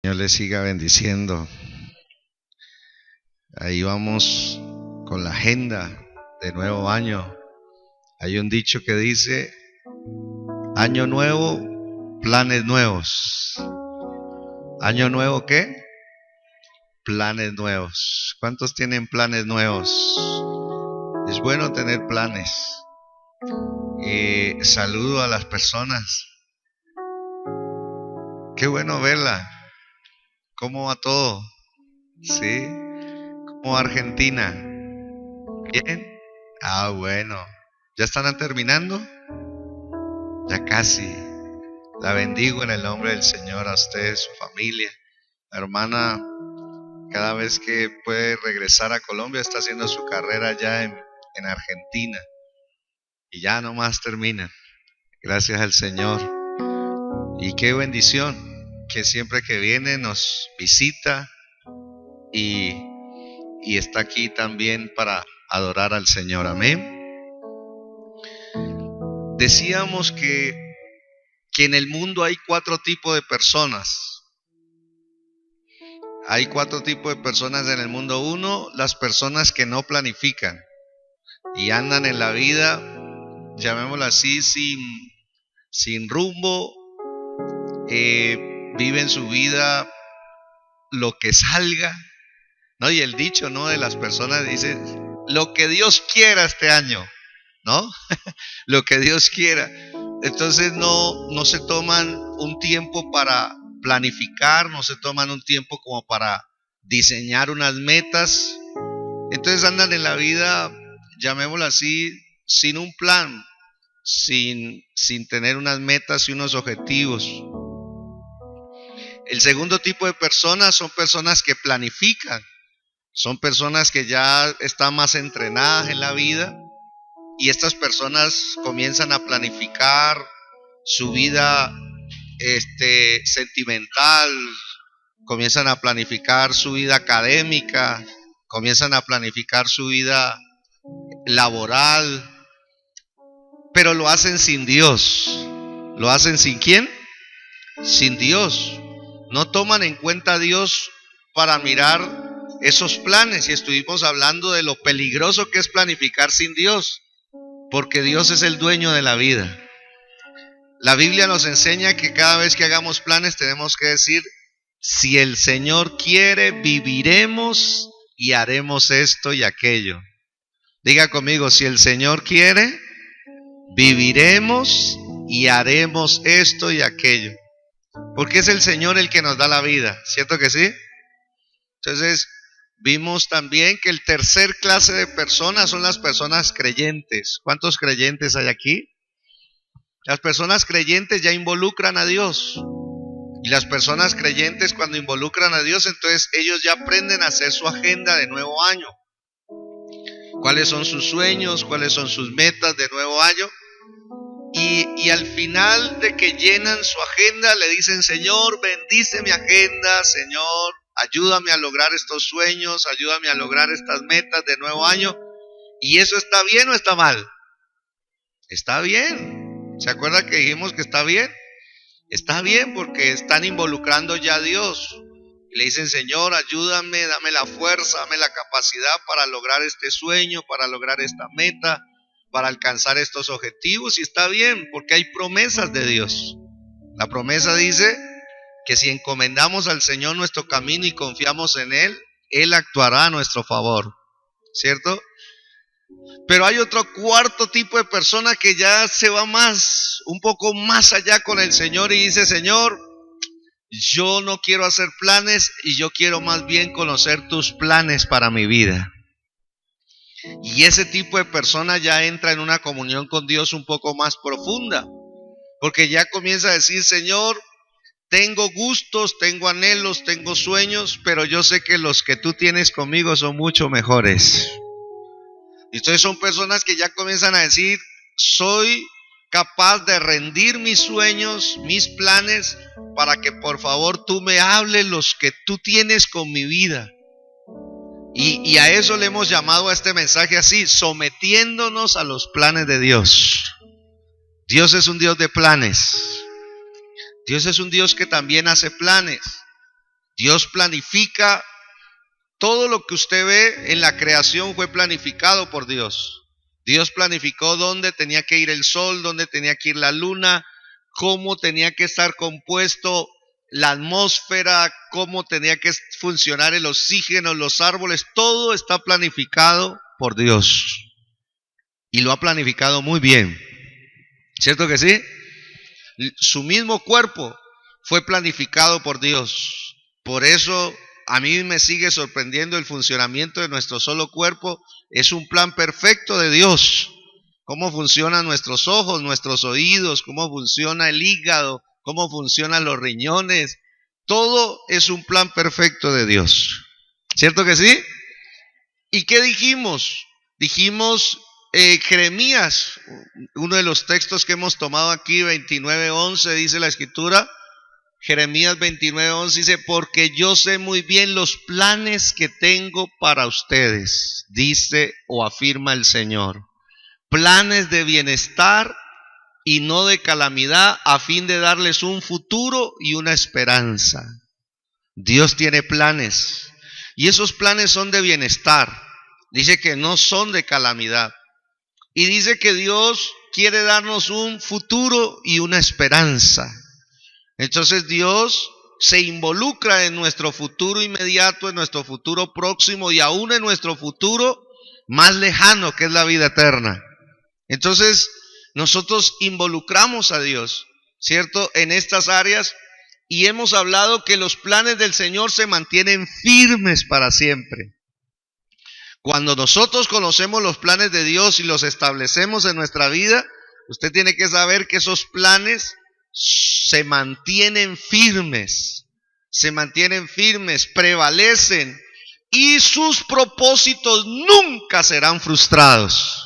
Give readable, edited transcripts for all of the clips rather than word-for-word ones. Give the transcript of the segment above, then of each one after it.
Señor les siga bendiciendo. Ahí vamos con la agenda de nuevo año. Hay un dicho que dice: año nuevo, planes nuevos. ¿Año nuevo qué? Planes nuevos. ¿Cuántos tienen planes nuevos? Es bueno tener planes. Saludo a las personas. Qué bueno verla. ¿Cómo va todo? ¿Sí? ¿Cómo va Argentina? ¿Bien? Ah, bueno. ¿Ya están terminando? Ya casi. La bendigo en el nombre del Señor a usted, su familia. La hermana, cada vez que puede regresar a Colombia, está haciendo su carrera ya en Argentina. Y ya nomás termina. Gracias al Señor. Y qué bendición que siempre que viene nos visita y está aquí también para adorar al Señor. Amén. Decíamos que en el mundo hay 4 tipos de personas. Hay 4 tipos de personas en el mundo. Uno, las personas que no planifican y andan en la vida, llamémoslo así, sin rumbo, viven su vida lo que salga, ¿no? Y el dicho, ¿no?, de las personas dice: lo que Dios quiera este año, ¿no? Lo que Dios quiera. Entonces no se toman un tiempo para planificar, no se toman un tiempo como para diseñar unas metas. Entonces andan en la vida, llamémoslo así, sin un plan, sin tener unas metas y unos objetivos. El segundo tipo de personas son personas que planifican, son personas que ya están más entrenadas en la vida. Y estas personas comienzan a planificar su vida sentimental, comienzan a planificar su vida académica, comienzan a planificar su vida laboral, pero lo hacen sin Dios. ¿Lo hacen sin quién? Sin Dios. No toman en cuenta a Dios para mirar esos planes, y estuvimos hablando de lo peligroso que es planificar sin Dios. Porque Dios es el dueño de la vida. La Biblia nos enseña que cada vez que hagamos planes tenemos que decir: si el Señor quiere, viviremos y haremos esto y aquello. Diga conmigo: si el Señor quiere, viviremos y haremos esto y aquello. Porque es el Señor el que nos da la vida, ¿cierto que sí? Entonces, vimos también que el tercer clase de personas son las personas creyentes. ¿Cuántos creyentes hay aquí? Las personas creyentes ya involucran a Dios. Y las personas creyentes, cuando involucran a Dios, entonces ellos ya aprenden a hacer su agenda de nuevo año. ¿Cuáles son sus sueños? ¿Cuáles son sus metas de nuevo año? Y al final de que llenan su agenda, le dicen: Señor, bendice mi agenda, Señor, ayúdame a lograr estos sueños, ayúdame a lograr estas metas de nuevo año. ¿Y eso está bien o está mal? Está bien. ¿Se acuerda que dijimos que está bien? Está bien, porque están involucrando ya a Dios. Y le dicen: Señor, ayúdame, dame la fuerza, dame la capacidad para lograr este sueño, para lograr esta meta, para alcanzar estos objetivos. Y está bien, porque hay promesas de Dios. La promesa dice que si encomendamos al Señor nuestro camino y confiamos en Él actuará a nuestro favor, ¿cierto? Pero hay otro cuarto tipo de persona que ya se va un poco más allá con el Señor y dice: Señor, yo no quiero hacer planes y yo quiero más bien conocer tus planes para mi vida. Y ese tipo de persona ya entra en una comunión con Dios un poco más profunda, porque ya comienza a decir: Señor, tengo gustos, tengo anhelos, tengo sueños, pero yo sé que los que tú tienes conmigo son mucho mejores. Y entonces son personas que ya comienzan a decir: soy capaz de rendir mis sueños, mis planes, para que por favor tú me hables los que tú tienes con mi vida. Y a eso le hemos llamado a este mensaje así: sometiéndonos a los planes de Dios. Dios es un Dios de planes. Dios es un Dios que también hace planes. Dios planifica. Todo lo que usted ve en la creación fue planificado por Dios. Dios planificó dónde tenía que ir el sol, dónde tenía que ir la luna, cómo tenía que estar compuesto la atmósfera, cómo tenía que funcionar el oxígeno, los árboles. Todo está planificado por Dios. Y lo ha planificado muy bien. ¿Cierto que sí? Su mismo cuerpo fue planificado por Dios. Por eso a mí me sigue sorprendiendo el funcionamiento de nuestro solo cuerpo. Es un plan perfecto de Dios. Cómo funcionan nuestros ojos, nuestros oídos, cómo funciona el hígado, cómo funcionan los riñones. Todo es un plan perfecto de Dios. ¿Cierto que sí? ¿Y qué dijimos? Dijimos Jeremías, uno de los textos que hemos tomado aquí, 29:11, dice la escritura. Jeremías 29:11 dice: porque yo sé muy bien los planes que tengo para ustedes, dice o afirma el Señor. Planes de bienestar y no de calamidad, a fin de darles un futuro y una esperanza. Dios tiene planes, y esos planes son de bienestar. Dice que no son de calamidad. Y dice que Dios quiere darnos un futuro y una esperanza. Entonces Dios se involucra en nuestro futuro inmediato, en nuestro futuro próximo y aún en nuestro futuro más lejano, que es la vida eterna. Entonces nosotros involucramos a Dios, ¿cierto?, en estas áreas, y hemos hablado que los planes del Señor se mantienen firmes para siempre. Cuando nosotros conocemos los planes de Dios y los establecemos en nuestra vida, usted tiene que saber que esos planes se mantienen firmes, prevalecen, y sus propósitos nunca serán frustrados.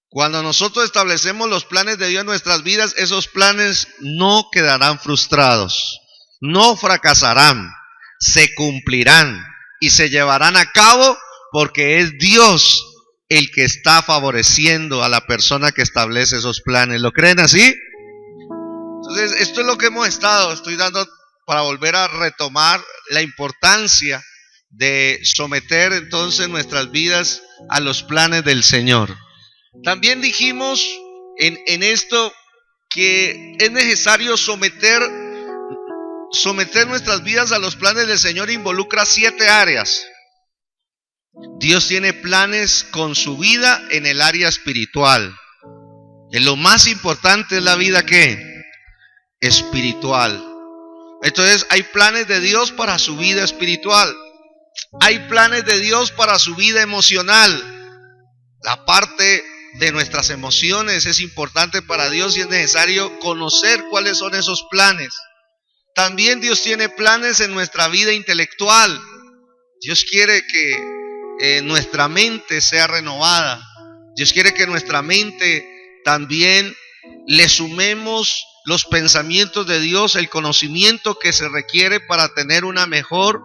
Cuando nosotros establecemos los planes de Dios en nuestras vidas, esos planes no quedarán frustrados, no fracasarán, se cumplirán y se llevarán a cabo, porque es Dios el que está favoreciendo a la persona que establece esos planes. ¿Lo creen así? Entonces, esto es lo que estoy dando para volver a retomar la importancia de someter entonces nuestras vidas a los planes del Señor. También dijimos en esto que es necesario someter nuestras vidas a los planes del Señor. Involucra 7 áreas. Dios tiene planes con su vida en el área espiritual. Lo más importante es la vida ¿qué? Espiritual. Entonces hay planes de Dios para su vida espiritual. Hay planes de Dios para su vida emocional. La parte de nuestras emociones es importante para Dios y es necesario conocer cuáles son esos planes. También Dios tiene planes en nuestra vida intelectual. Dios quiere que nuestra mente sea renovada. Dios quiere que nuestra mente también le sumemos los pensamientos de Dios, el conocimiento que se requiere para tener una mejor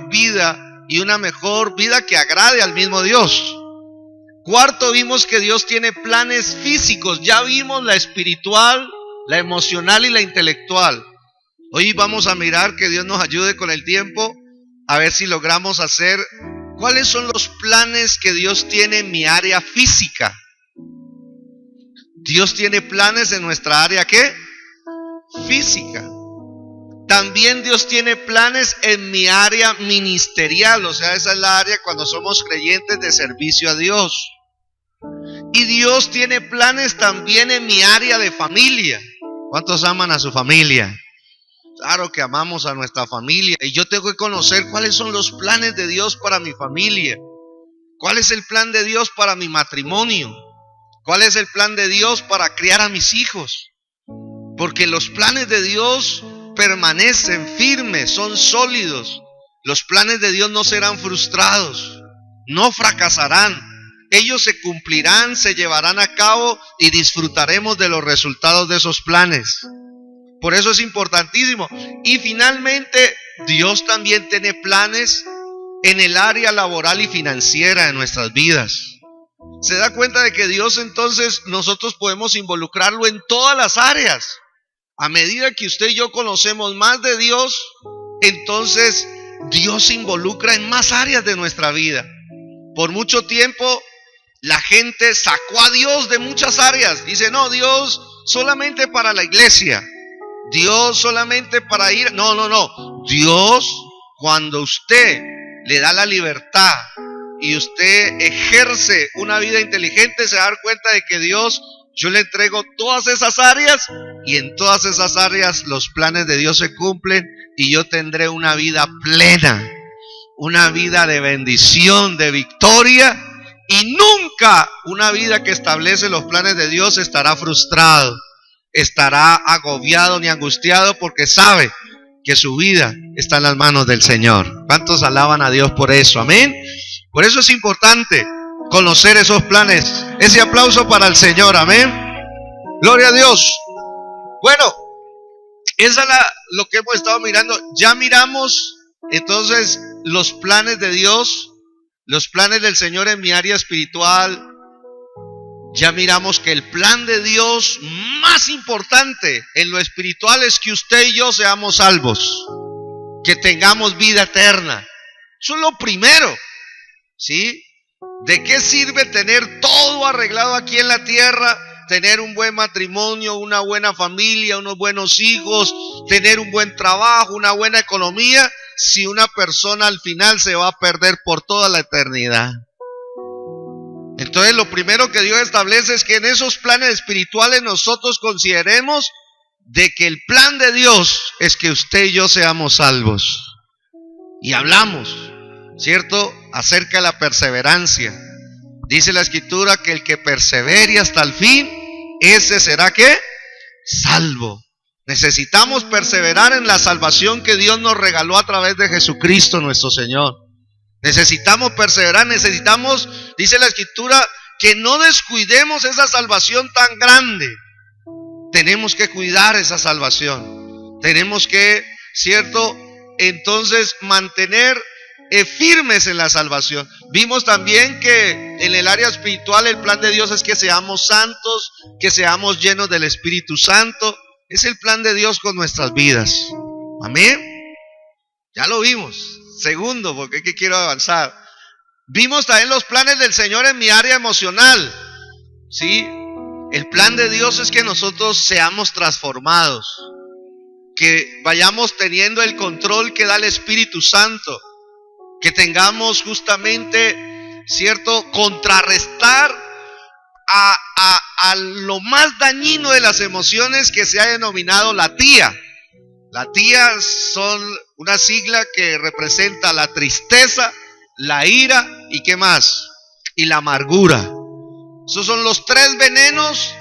vida, y una mejor vida que agrade al mismo Dios. Cuarto, vimos que Dios tiene planes físicos. Ya vimos la espiritual, la emocional y la intelectual. Hoy vamos a mirar, que Dios nos ayude con el tiempo, a ver si logramos hacer cuáles son los planes que Dios tiene en mi área física. Dios tiene planes en nuestra área ¿qué? Física. También Dios tiene planes en mi área ministerial, o sea, esa es la área cuando somos creyentes de servicio a Dios. Y Dios tiene planes también en mi área de familia. ¿Cuántos aman a su familia? Claro que amamos a nuestra familia, y yo tengo que conocer cuáles son los planes de Dios para mi familia. ¿Cuál es el plan de Dios para mi matrimonio? ¿Cuál es el plan de Dios para criar a mis hijos? Porque los planes de Dios permanecen firmes, son sólidos. Los planes de Dios no serán frustrados, no fracasarán. Ellos se cumplirán, se llevarán a cabo y disfrutaremos de los resultados de esos planes. Por eso es importantísimo. Y finalmente, Dios también tiene planes en el área laboral y financiera de nuestras vidas. Se da cuenta de que Dios, entonces nosotros podemos involucrarlo en todas las áreas. A medida que usted y yo conocemos más de Dios, entonces Dios se involucra en más áreas de nuestra vida. Por mucho tiempo la gente sacó a Dios de muchas áreas. Dice, no, Dios solamente para la iglesia, Dios solamente para ir. No. Dios, cuando usted le da la libertad y usted ejerce una vida inteligente, se va a dar cuenta de que Dios, yo le entrego todas esas áreas, y en todas esas áreas los planes de Dios se cumplen y yo tendré una vida plena, una vida de bendición, de victoria, y nunca una vida que establece los planes de Dios estará frustrado, estará agobiado ni angustiado, porque sabe que su vida está en las manos del Señor. ¿Cuántos alaban a Dios por eso? Amén. Por eso es importante conocer esos planes. Ese aplauso para el Señor. Amén. Gloria a Dios. Bueno, esa es lo que hemos estado mirando. Ya miramos entonces los planes de Dios, los planes del Señor en mi área espiritual. Ya miramos que el plan de Dios más importante en lo espiritual es que usted y yo seamos salvos, que tengamos vida eterna. Eso es lo primero, ¿sí? ¿De qué sirve tener todo arreglado aquí en la tierra? Tener un buen matrimonio, una buena familia, unos buenos hijos, tener un buen trabajo, una buena economía, si una persona al final se va a perder por toda la eternidad. Entonces lo primero que Dios establece es que en esos planes espirituales nosotros consideremos de que el plan de Dios es que usted y yo seamos salvos. Y hablamos, ¿cierto?, acerca de la perseverancia. Dice la Escritura que el que persevere hasta el fin, ese será ¿qué? Salvo. Necesitamos perseverar en la salvación que Dios nos regaló a través de Jesucristo nuestro Señor. Necesitamos perseverar, necesitamos, dice la Escritura, que no descuidemos esa salvación tan grande. Tenemos que cuidar esa salvación. Tenemos que, ¿cierto?, entonces mantener firmes en la salvación. Vimos también que en el área espiritual el plan de Dios es que seamos santos, que seamos llenos del Espíritu Santo. Es el plan de Dios con nuestras vidas. Amén. Ya lo vimos. Segundo, porque es que quiero avanzar. Vimos también los planes del Señor en mi área emocional. ¿Sí? El plan de Dios es que nosotros seamos transformados, que vayamos teniendo el control que da el Espíritu Santo, que tengamos justamente, ¿cierto?, contrarrestar a lo más dañino de las emociones, que se ha denominado la tía. La tía son una sigla que representa la tristeza, la ira y ¿qué más? Y la amargura. Esos son los tres venenos,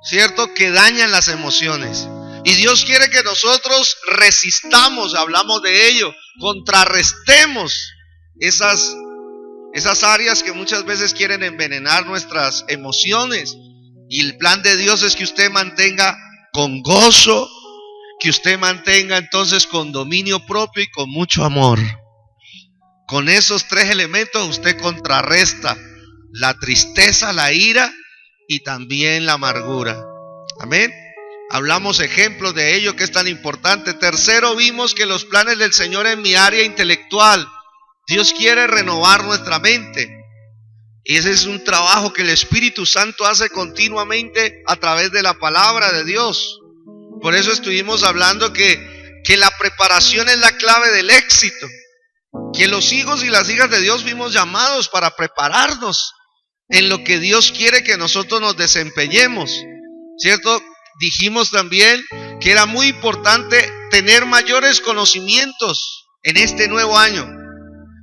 ¿cierto?, que dañan las emociones. Y Dios quiere que nosotros resistamos, hablamos de ello, contrarrestemos esas áreas que muchas veces quieren envenenar nuestras emociones. Y el plan de Dios es que usted mantenga con gozo, que usted mantenga entonces con dominio propio y con mucho amor. Con esos tres elementos usted contrarresta la tristeza, la ira y también la amargura. Amén. Hablamos ejemplos de ello, que es tan importante. Tercero, vimos que los planes del Señor en mi área intelectual. Dios quiere renovar nuestra mente. Y ese es un trabajo que el Espíritu Santo hace continuamente a través de la palabra de Dios. Por eso estuvimos hablando que la preparación es la clave del éxito. Que los hijos y las hijas de Dios fuimos llamados para prepararnos en lo que Dios quiere que nosotros nos desempeñemos, ¿cierto? Dijimos también que era muy importante tener mayores conocimientos en este nuevo año.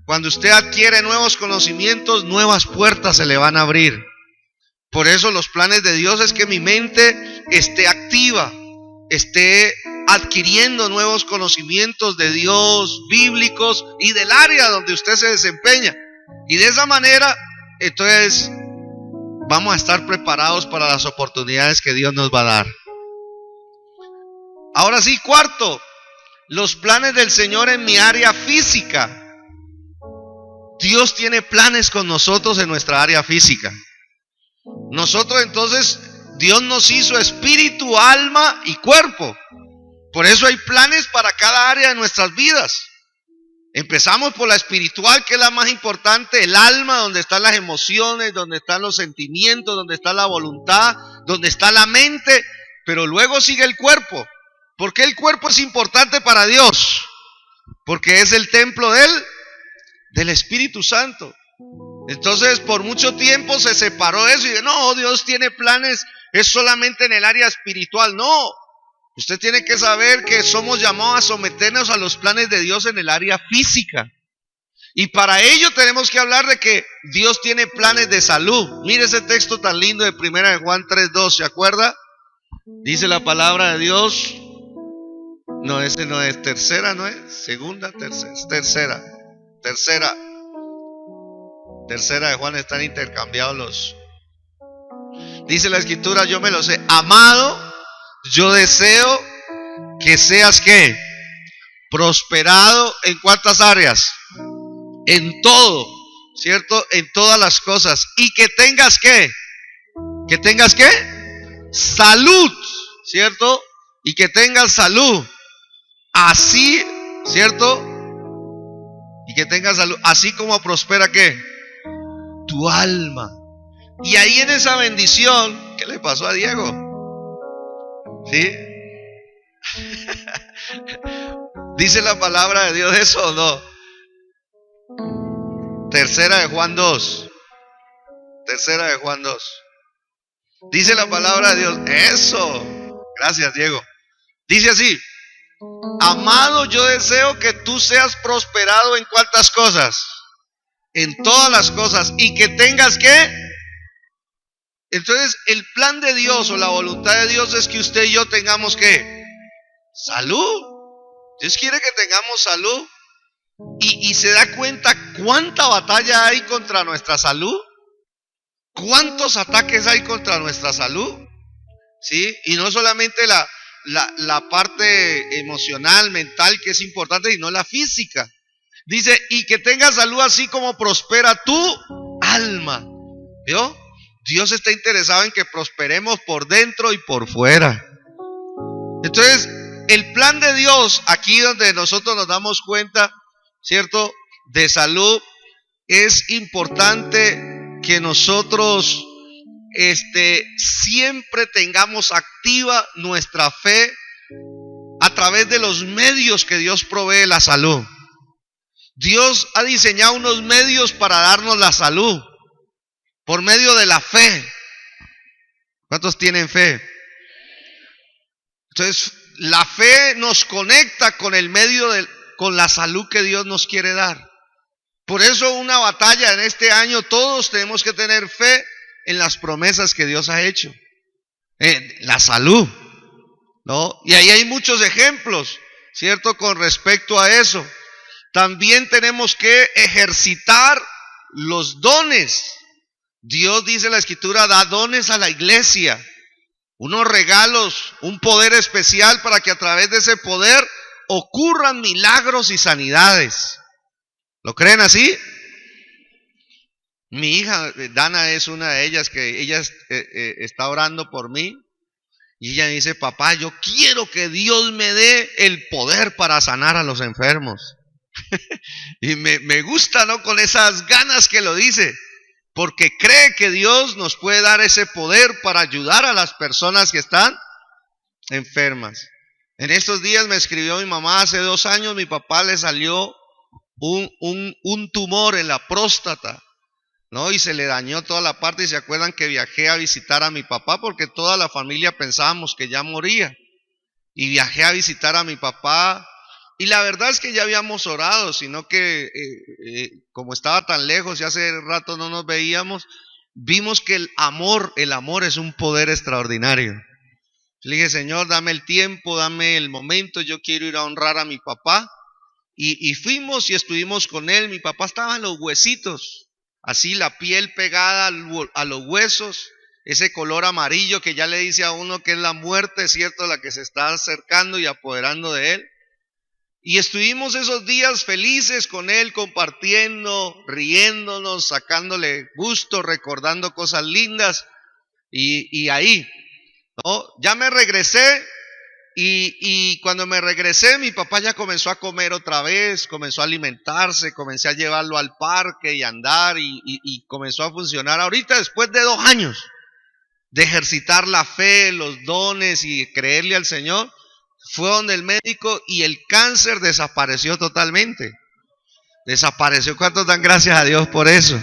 Cuando usted adquiere nuevos conocimientos, nuevas puertas se le van a abrir. Por eso los planes de Dios es que mi mente esté activa, esté adquiriendo nuevos conocimientos de Dios, bíblicos y del área donde usted se desempeña. Y de esa manera, entonces, vamos a estar preparados para las oportunidades que Dios nos va a dar. Ahora sí, cuarto, los planes del Señor en mi área física. Dios tiene planes con nosotros en nuestra área física. Nosotros entonces Dios nos hizo espíritu, alma y cuerpo. Por eso hay planes para cada área de nuestras vidas. Empezamos por la espiritual, que es la más importante, el alma, donde están las emociones, donde están los sentimientos, donde está la voluntad, donde está la mente, pero luego sigue el cuerpo. ¿Por qué el cuerpo es importante para Dios? Porque es el templo del Espíritu Santo. Entonces, por mucho tiempo se separó eso y no, Dios tiene planes, es solamente en el área espiritual. No, usted tiene que saber que somos llamados a someternos a los planes de Dios en el área física. Y para ello tenemos que hablar de que Dios tiene planes de salud. Mire ese texto tan lindo de 1 de Juan 3:2, ¿se acuerda? Dice la palabra de Dios. No, ese no es tercera, no es segunda, tercera, es tercera de Juan, están intercambiados los. Dice la escritura, yo me lo sé, amado, yo deseo que seas ¿qué? Prosperado en cuántas áreas, en todo, ¿cierto? En todas las cosas, y que tengas ¿qué? Que tengas ¿qué? Salud, ¿cierto? Y que tengas salud. Así, ¿cierto? Y que tengas salud, así como prospera ¿qué? Tu alma. Y ahí en esa bendición, ¿qué le pasó a Diego? ¿Sí? ¿Dice la palabra de Dios eso o no? Tercera de Juan 2. Dice la palabra de Dios, eso. Gracias, Diego. Dice así: amado, yo deseo que tú seas prosperado en cuántas cosas, en todas las cosas, y que tengas ¿qué? Entonces el plan de Dios o la voluntad de Dios es que usted y yo tengamos ¿qué? Salud. Dios quiere que tengamos salud. Y se da cuenta cuánta batalla hay contra nuestra salud, cuántos ataques hay contra nuestra salud, ¿sí? Y no solamente la parte emocional, mental, que es importante, sino la física. Dice, y que tengas salud así como prospera tu alma. ¿Vio? Dios está interesado en que prosperemos por dentro y por fuera. Entonces, el plan de Dios, aquí donde nosotros nos damos cuenta, ¿cierto?, de salud, es importante que nosotros siempre tengamos activa nuestra fe a través de los medios que Dios provee la salud. Dios ha diseñado unos medios para darnos la salud por medio de la fe. ¿Cuántos tienen fe? Entonces, la fe nos conecta con el medio con la salud que Dios nos quiere dar. Por eso una batalla en este año, todos tenemos que tener fe en las promesas que Dios ha hecho. La salud, ¿no? Y ahí hay muchos ejemplos, ¿cierto?, con respecto a eso. También tenemos que ejercitar los dones. Dios, dice la escritura, da dones a la iglesia, unos regalos, un poder especial para que a través de ese poder ocurran milagros y sanidades. ¿Lo creen así? Mi hija Dana es una de ellas, que ella está orando por mí y ella dice, papá, yo quiero que Dios me dé el poder para sanar a los enfermos. Y me gusta, ¿no?, con esas ganas que lo dice, porque cree que Dios nos puede dar ese poder para ayudar a las personas que están enfermas. En estos días me escribió mi mamá, hace 2 años mi papá le salió un tumor en la próstata, ¿no? Y se le dañó toda la parte, y se acuerdan que viajé a visitar a mi papá porque toda la familia pensábamos que ya moría. Y viajé a visitar a mi papá. Y la verdad es que ya habíamos orado, sino que como estaba tan lejos y hace rato no nos veíamos, vimos que el amor es un poder extraordinario. Le dije, Señor, dame el tiempo, dame el momento, yo quiero ir a honrar a mi papá. Y fuimos y estuvimos con él. Mi papá estaba en los huesitos, así la piel pegada a los huesos, ese color amarillo que ya le dice a uno que es la muerte, ¿cierto?, la que se está acercando y apoderando de él. Y estuvimos esos días felices con él, compartiendo, riéndonos, sacándole gusto, recordando cosas lindas. Y ahí, ¿no? Ya me regresé y cuando me regresé, mi papá ya comenzó a comer otra vez, comenzó a alimentarse, comencé a llevarlo al parque y andar y comenzó a funcionar. Ahorita, después de 2 años de ejercitar la fe, los dones y creerle al Señor, fue donde el médico y el cáncer desapareció totalmente. Desapareció. ¿Cuántos dan gracias a Dios por eso?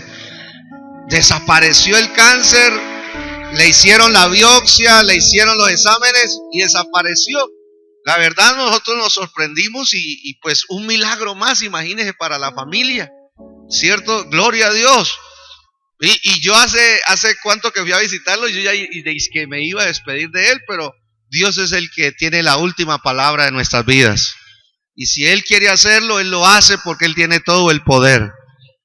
Desapareció el cáncer, le hicieron la biopsia, le hicieron los exámenes y desapareció. La verdad, nosotros nos sorprendimos y pues un milagro más, imagínense, para la familia, ¿cierto? Gloria a Dios. Y yo hace cuánto que fui a visitarlo, yo ya que me iba a despedir de él, pero Dios es el que tiene la última palabra de nuestras vidas. Y si Él quiere hacerlo, Él lo hace porque Él tiene todo el poder.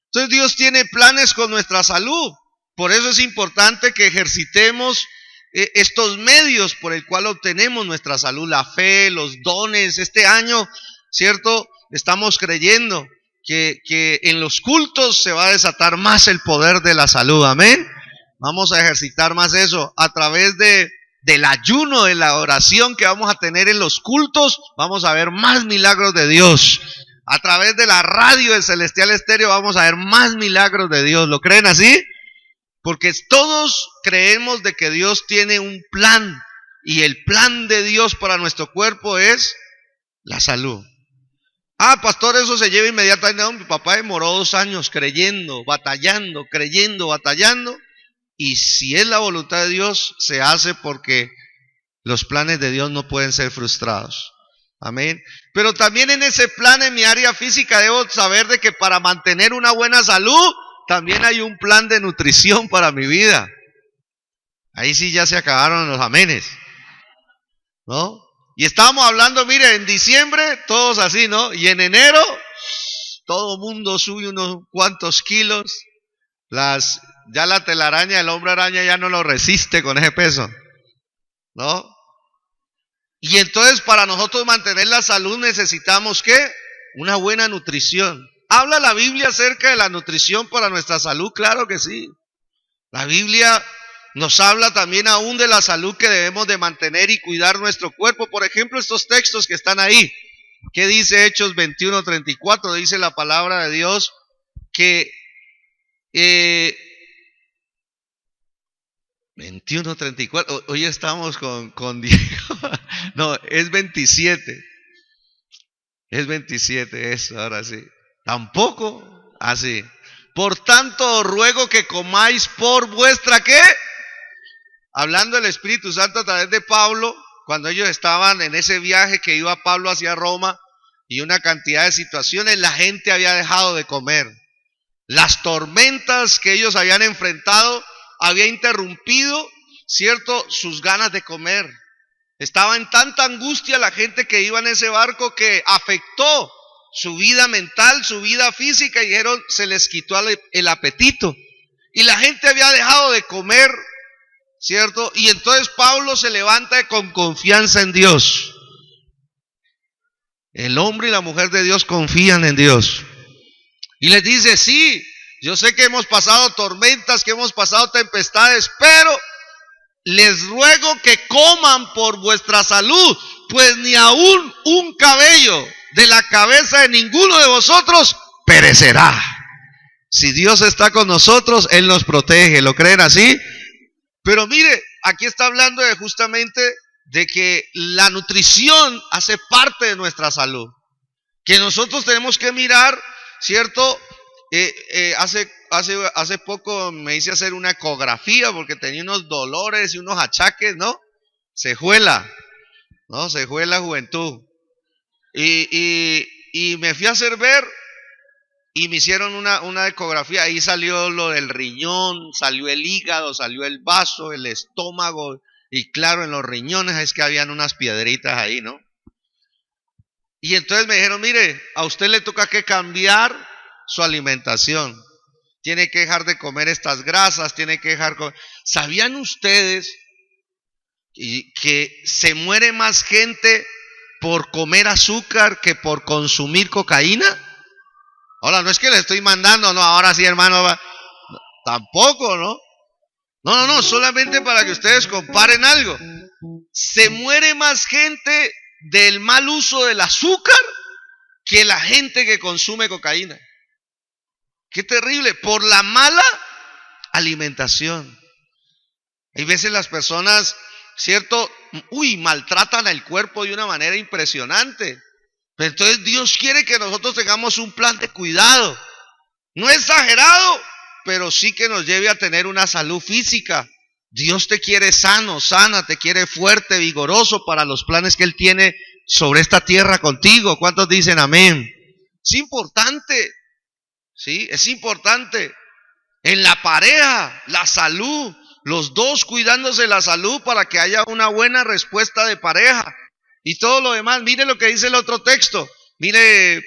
Entonces Dios tiene planes con nuestra salud. Por eso es importante que ejercitemos estos medios por el cual obtenemos nuestra salud, la fe, los dones. Este año, ¿cierto? Estamos creyendo que en los cultos se va a desatar más el poder de la salud. Amén. Vamos a ejercitar más eso a través del ayuno, de la oración que vamos a tener en los cultos. Vamos a ver más milagros de Dios. A través de la radio del Celestial Estéreo vamos a ver más milagros de Dios. ¿Lo creen así? Porque todos creemos de que Dios tiene un plan, y el plan de Dios para nuestro cuerpo es la salud. Ah, pastor, eso se lleva inmediatamente. No, mi papá demoró 2 años creyendo, batallando, y si es la voluntad de Dios, se hace, porque los planes de Dios no pueden ser frustrados. Amén. Pero también en ese plan, en mi área física, debo saber de que para mantener una buena salud, también hay un plan de nutrición para mi vida. Ahí sí ya se acabaron los amenes, ¿no? Y estábamos hablando, mire, en diciembre todos así, ¿no? Y en enero todo mundo sube unos cuantos kilos. Ya la telaraña, el hombre araña ya no lo resiste con ese peso, ¿no? Y entonces para nosotros mantener la salud necesitamos ¿qué? Una buena nutrición. ¿Habla la Biblia acerca de la nutrición para nuestra salud? Claro que sí. La Biblia nos habla también aún de la salud que debemos de mantener y cuidar nuestro cuerpo. Por ejemplo, estos textos que están ahí. ¿Qué dice Hechos 21:34? Dice la palabra de Dios que 21:34. Hoy estamos con Diego. No, es 27. Es 27 eso, ahora sí. Tampoco así. Por tanto, os ruego que comáis por vuestra ¿qué? Hablando del Espíritu Santo a través de Pablo, cuando ellos estaban en ese viaje que iba Pablo hacia Roma, y una cantidad de situaciones, la gente había dejado de comer. Las tormentas que ellos habían enfrentado había interrumpido, ¿cierto?, sus ganas de comer. Estaba en tanta angustia la gente que iba en ese barco que afectó su vida mental, su vida física, y dijeron, se les quitó el apetito. Y la gente había dejado de comer, ¿cierto? Y entonces Pablo se levanta con confianza en Dios. El hombre y la mujer de Dios confían en Dios. Y les dice, sí, yo sé que hemos pasado tormentas, que hemos pasado tempestades, pero les ruego que coman por vuestra salud, pues ni aún un cabello de la cabeza de ninguno de vosotros perecerá. Si Dios está con nosotros, Él nos protege. ¿Lo creen así? Pero mire, aquí está hablando justamente de que la nutrición hace parte de nuestra salud, que nosotros tenemos que mirar, ¿cierto? Hace poco me hice hacer una ecografía porque tenía unos dolores y unos achaques, ¿no? Cejuela, ¿no? Cejuela juventud. Y me fui a hacer ver y me hicieron una ecografía. Ahí salió lo del riñón, salió el hígado, salió el vaso, el estómago. Y claro, en los riñones es que habían unas piedritas ahí, ¿no? Y entonces me dijeron, mire, a usted le toca que cambiar su alimentación. Tiene que dejar de comer estas grasas, tiene que dejar... ¿Sabían ustedes que se muere más gente por comer azúcar que por consumir cocaína? Ahora, no es que le estoy mandando, no, ahora sí, hermano, tampoco, ¿no? No, solamente para que ustedes comparen algo. Se muere más gente del mal uso del azúcar que la gente que consume cocaína. Qué terrible, por la mala alimentación. Hay veces las personas, ¿cierto? Maltratan al cuerpo de una manera impresionante. Pero entonces Dios quiere que nosotros tengamos un plan de cuidado. No exagerado, pero sí que nos lleve a tener una salud física. Dios te quiere sano, sana, te quiere fuerte, vigoroso para los planes que Él tiene sobre esta tierra contigo. ¿Cuántos dicen amén? Es importante, ¿sí? Es importante. En la pareja, la salud, los dos cuidándose la salud para que haya una buena respuesta de pareja. Y todo lo demás, mire lo que dice el otro texto. Mire,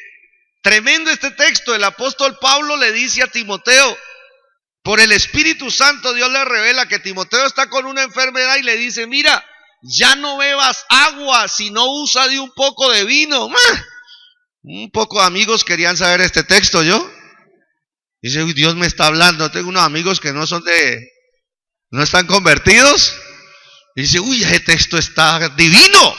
tremendo este texto. El apóstol Pablo le dice a Timoteo, por el Espíritu Santo Dios le revela que Timoteo está con una enfermedad y le dice, mira, ya no bebas agua, sino usa de un poco de vino. Un poco de amigos querían saber este texto, ¿yo? Dice, uy, Dios me está hablando. Tengo unos amigos que no están convertidos. Dice, uy, ese texto está divino,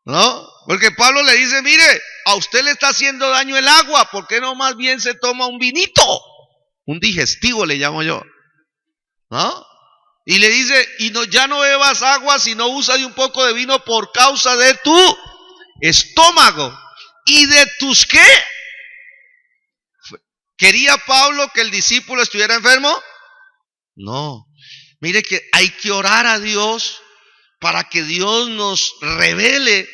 ¿no? Porque Pablo le dice, mire, a usted le está haciendo daño el agua, ¿por qué no más bien se toma un vinito? Un digestivo le llamo yo, ¿no? Y le dice, ya no bebas agua, sino usa de un poco de vino por causa de tu estómago y de tus ¿qué? ¿Quería Pablo que el discípulo estuviera enfermo? No. Mire que hay que orar a Dios para que Dios nos revele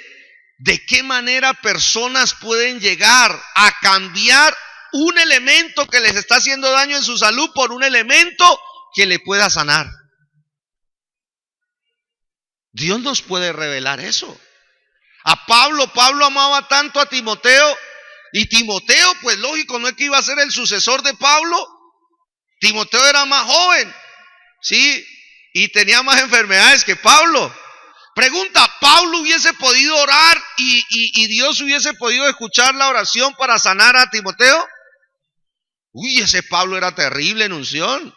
de qué manera personas pueden llegar a cambiar un elemento que les está haciendo daño en su salud por un elemento que le pueda sanar. Dios nos puede revelar eso. A Pablo amaba tanto a Timoteo, y Timoteo, pues lógico, no es que iba a ser el sucesor de Pablo. Timoteo era más joven, ¿sí? Y tenía más enfermedades que Pablo. Pregunta, ¿Pablo hubiese podido orar y Dios hubiese podido escuchar la oración para sanar a Timoteo? Uy, ese Pablo era terrible en unción.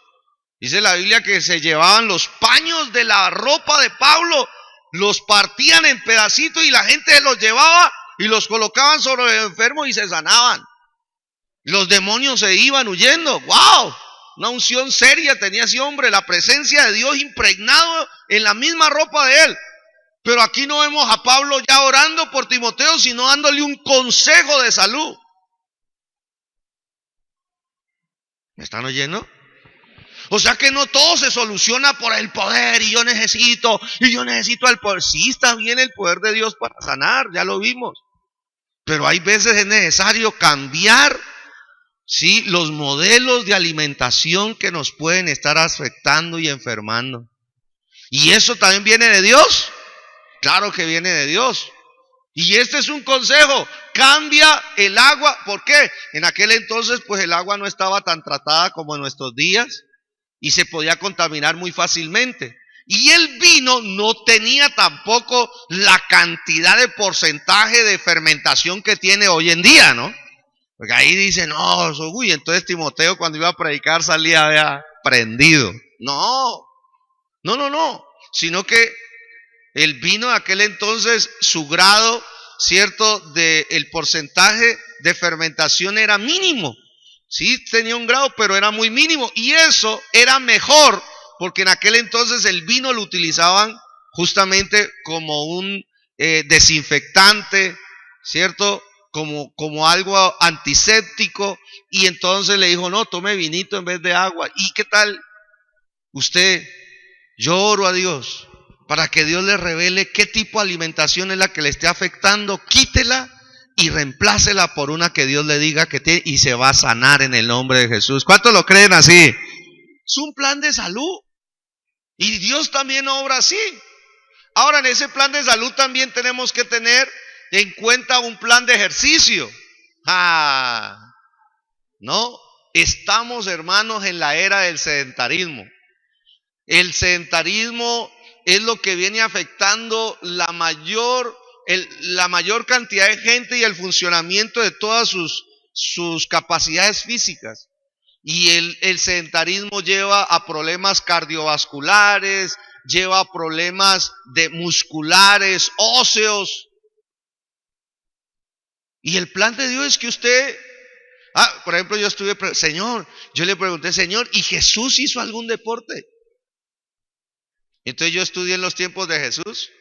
Dice la Biblia que se llevaban los paños de la ropa de Pablo, los partían en pedacitos y la gente los llevaba y los colocaban sobre el enfermo y se sanaban. Los demonios se iban huyendo. ¡Wow! Una unción seria tenía ese hombre, la presencia de Dios impregnado en la misma ropa de él. Pero aquí no vemos a Pablo ya orando por Timoteo, sino dándole un consejo de salud. ¿Me están oyendo? O sea que no todo se soluciona por el poder y yo necesito el poder. Sí, está bien el poder de Dios para sanar, ya lo vimos. Pero hay veces es necesario cambiar, ¿sí?, los modelos de alimentación que nos pueden estar afectando y enfermando. ¿Y eso también viene de Dios? Claro que viene de Dios. Y este es un consejo: cambia el agua. ¿Por qué? En aquel entonces pues el agua no estaba tan tratada como en nuestros días y se podía contaminar muy fácilmente. Y el vino no tenía tampoco la cantidad de porcentaje de fermentación que tiene hoy en día, ¿no? Porque ahí dice, no, entonces Timoteo cuando iba a predicar salía prendido. No, sino que el vino de aquel entonces, su grado, ¿cierto?, el porcentaje de fermentación era mínimo. Sí tenía un grado, pero era muy mínimo. Y eso era mejor, porque en aquel entonces el vino lo utilizaban justamente como un desinfectante, ¿cierto?, como algo antiséptico. Y entonces le dijo, no, tome vinito en vez de agua. ¿Y qué tal usted? Yo oro a Dios para que Dios le revele qué tipo de alimentación es la que le esté afectando. Quítela y reemplácela por una que Dios le diga que tiene, y se va a sanar en el nombre de Jesús. ¿Cuántos lo creen así? Es un plan de salud y Dios también obra así. Ahora, en ese plan de salud también tenemos que tener en cuenta un plan de ejercicio. No, estamos, hermanos, en la era del sedentarismo. El sedentarismo es lo que viene afectando la mayor cantidad de gente y el funcionamiento de todas sus capacidades físicas. Y el sedentarismo lleva a problemas cardiovasculares, lleva problemas de musculares, óseos. Y el plan de Dios es que usted, por ejemplo, yo le pregunté, Señor, ¿y Jesús hizo algún deporte? Entonces yo estudié en los tiempos de Jesús.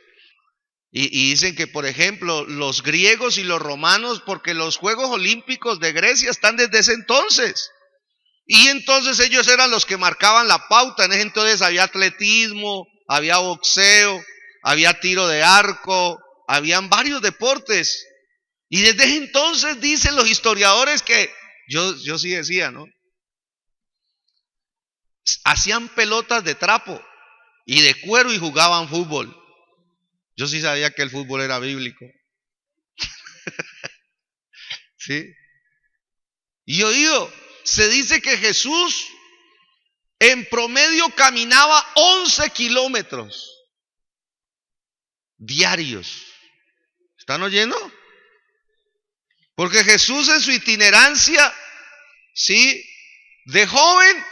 Y dicen que, por ejemplo, los griegos y los romanos, porque los Juegos Olímpicos de Grecia están desde ese entonces. Y entonces ellos eran los que marcaban la pauta. En ese entonces había atletismo, había boxeo, había tiro de arco, habían varios deportes. Y desde ese entonces dicen los historiadores que, yo sí decía, ¿no? Hacían pelotas de trapo y de cuero y jugaban fútbol. Yo sí sabía que el fútbol era bíblico. ¿Sí? Y oído, se dice que Jesús en promedio caminaba 11 kilómetros diarios. ¿Están oyendo? Porque Jesús en su itinerancia, ¿sí? De joven,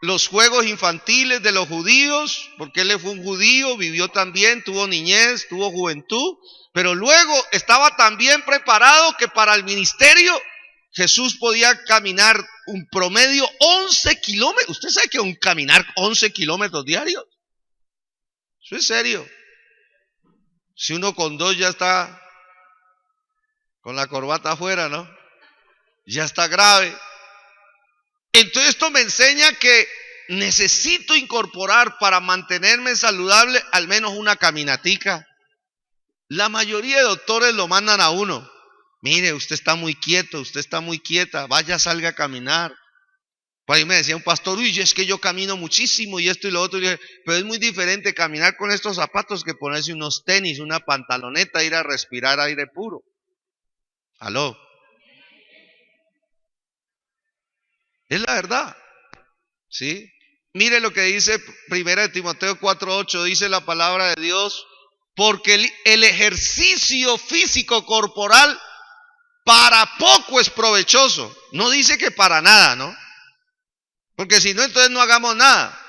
los juegos infantiles de los judíos, porque él fue un judío, vivió también, tuvo niñez, tuvo juventud, pero luego estaba tan bien preparado que para el ministerio Jesús podía caminar un promedio 11 kilómetros. ¿Usted sabe que caminar 11 kilómetros diarios? Eso es serio. Si uno con 2 ya está con la corbata afuera, ¿no? Ya está grave. Entonces esto me enseña que necesito incorporar para mantenerme saludable al menos una caminatica. La mayoría de doctores lo mandan a uno. Mire, usted está muy quieto, usted está muy quieta, vaya, salga a caminar. Por ahí me decía un pastor, uy, es que yo camino muchísimo y esto y lo otro. Y dije, pero es muy diferente caminar con estos zapatos que ponerse unos tenis, una pantaloneta, ir a respirar aire puro. ¿Aló? Es la verdad. ¿Sí? Mire lo que dice 1 Timoteo 4:8, dice la palabra de Dios, porque el ejercicio físico corporal para poco es provechoso. No dice que para nada, ¿no? Porque si no, entonces no hagamos nada.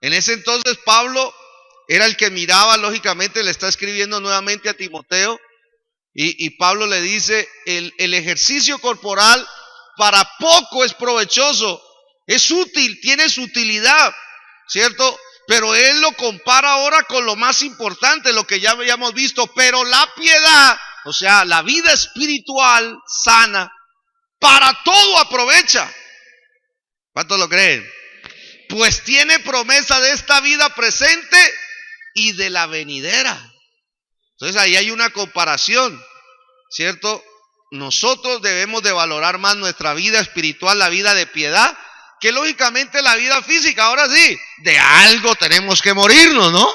En ese entonces Pablo era el que miraba, lógicamente le está escribiendo nuevamente a Timoteo, y Pablo le dice, el ejercicio corporal para poco es provechoso, es útil, tiene su utilidad, ¿cierto? Pero él lo compara ahora con lo más importante, lo que ya habíamos visto, pero la piedad, o sea, la vida espiritual sana, para todo aprovecha. ¿Cuántos lo creen? Pues tiene promesa de esta vida presente y de la venidera. Entonces ahí hay una comparación, ¿cierto? Nosotros debemos de valorar más nuestra vida espiritual, la vida de piedad, que lógicamente la vida física. Ahora sí, de algo tenemos que morirnos, ¿no?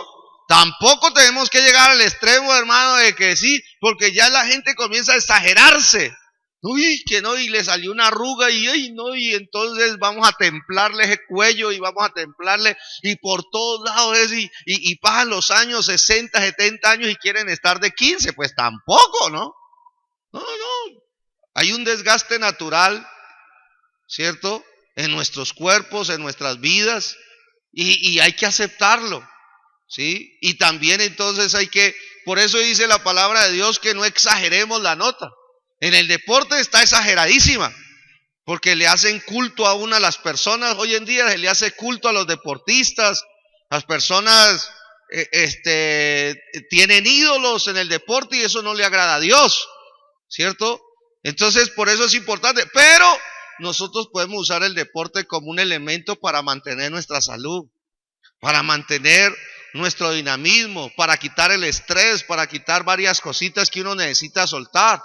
Tampoco tenemos que llegar al extremo, hermano, de que sí, porque ya la gente comienza a exagerarse. Uy, que no, y le salió una arruga y ay, no, y entonces vamos a templarle ese cuello y vamos a templarle y por todos lados y pasan los años 60, 70 años y quieren estar de 15, pues tampoco, ¿no? No. Hay un desgaste natural, ¿cierto? En nuestros cuerpos, en nuestras vidas y hay que aceptarlo, ¿sí? Y también entonces por eso dice la palabra de Dios que no exageremos la nota. En el deporte está exageradísima, porque le hacen culto a las personas, hoy en día se le hace culto a los deportistas, las personas tienen ídolos en el deporte y eso no le agrada a Dios, ¿cierto? Entonces por eso es importante, pero nosotros podemos usar el deporte como un elemento para mantener nuestra salud, para mantener nuestro dinamismo, para quitar el estrés, para quitar varias cositas que uno necesita soltar.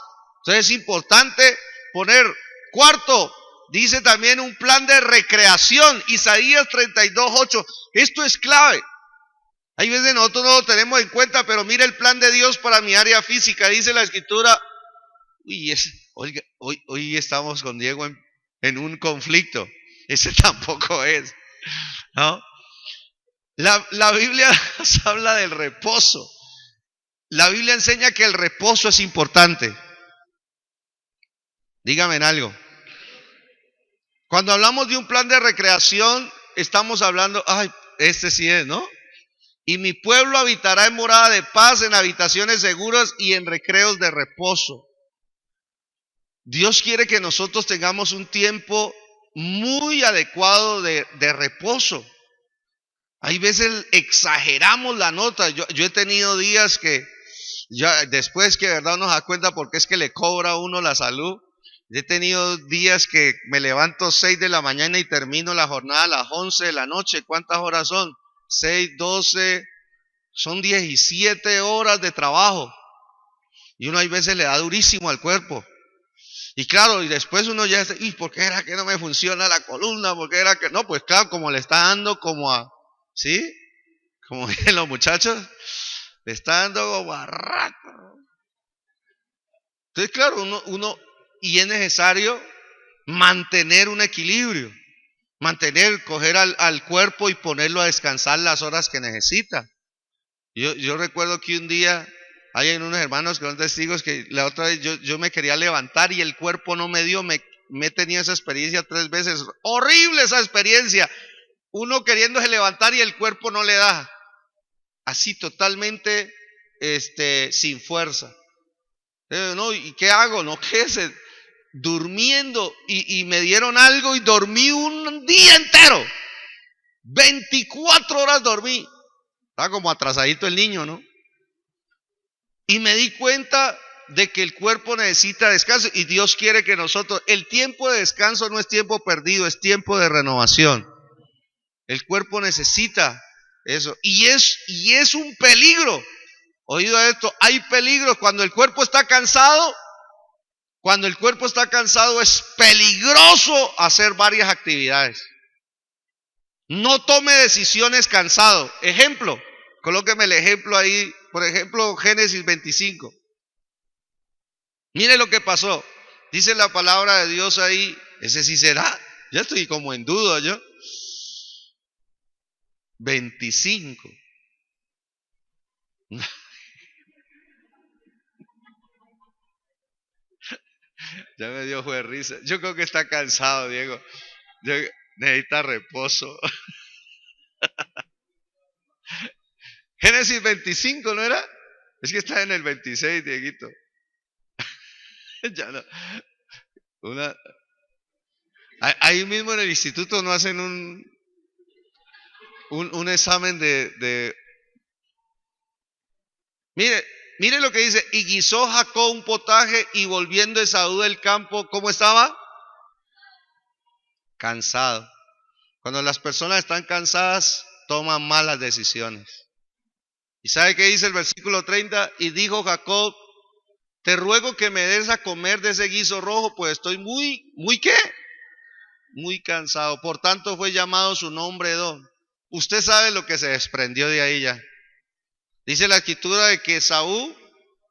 Entonces es importante poner, cuarto, dice también un plan de recreación, Isaías 32:8, esto es clave. Hay veces nosotros no lo tenemos en cuenta, pero mira el plan de Dios para mi área física, dice la escritura. Oiga, hoy estamos con Diego en un conflicto, ese tampoco es, ¿no? La Biblia nos habla del reposo, la Biblia enseña que el reposo es importante. Dígame en algo. Cuando hablamos de un plan de recreación, estamos hablando, este sí es, ¿no? Y mi pueblo habitará en morada de paz, en habitaciones seguras y en recreos de reposo. Dios quiere que nosotros tengamos un tiempo muy adecuado de reposo. Hay veces exageramos la nota. Yo he tenido días que, ya después que verdad uno se da cuenta porque es que le cobra a uno la salud. He tenido días que me levanto 6 de la mañana y termino la jornada a las 11 de la noche. ¿Cuántas horas son? 6, 12, son 17 horas de trabajo. Y uno hay veces le da durísimo al cuerpo. Y claro, y después uno ya dice, ¿y por qué era que no me funciona la columna? ¿Por qué era que no? Pues claro, como le está dando como a, ¿sí? Como dicen los muchachos, le está dando como a rato. Entonces claro, y es necesario mantener un equilibrio, coger al cuerpo y ponerlo a descansar las horas que necesita. Yo recuerdo que un día, hay unos hermanos que son testigos que la otra vez yo me quería levantar y el cuerpo no me dio, me he tenido esa experiencia 3 veces, horrible esa experiencia, uno queriéndose levantar y el cuerpo no le da, así totalmente sin fuerza. No, ¿y qué hago? No, ¿qué es? Durmiendo y me dieron algo y dormí un día entero, 24 horas dormí, estaba como atrasadito el niño, ¿no? Y me di cuenta de que el cuerpo necesita descanso y Dios quiere que nosotros, el tiempo de descanso no es tiempo perdido, es tiempo de renovación. El cuerpo necesita eso y es un peligro. Oído esto, hay peligros cuando el cuerpo está cansado. Cuando el cuerpo está cansado es peligroso hacer varias actividades. No tome decisiones cansado. Ejemplo, colóqueme el ejemplo ahí. Por ejemplo, Génesis 25. Mire lo que pasó. Dice la palabra de Dios ahí. Ese sí será. Ya estoy como en duda yo. 25. Ya me dio fue risa. Yo creo que está cansado, Diego. Necesita reposo. Génesis 25, ¿no era? Es que está en el 26, Dieguito. Ya no. Ahí mismo en el instituto no hacen un examen de. Mire lo que dice. Y guisó Jacob un potaje y volviendo Esaú del campo, ¿cómo estaba? Cansado. Cuando las personas están cansadas, toman malas decisiones. ¿Y sabe qué dice el versículo 30? Y dijo Jacob, te ruego que me des a comer de ese guiso rojo, pues estoy muy ¿qué? Muy cansado. Por tanto fue llamado su nombre Edom. Usted sabe lo que se desprendió de ahí ya. Dice la escritura de que Esaú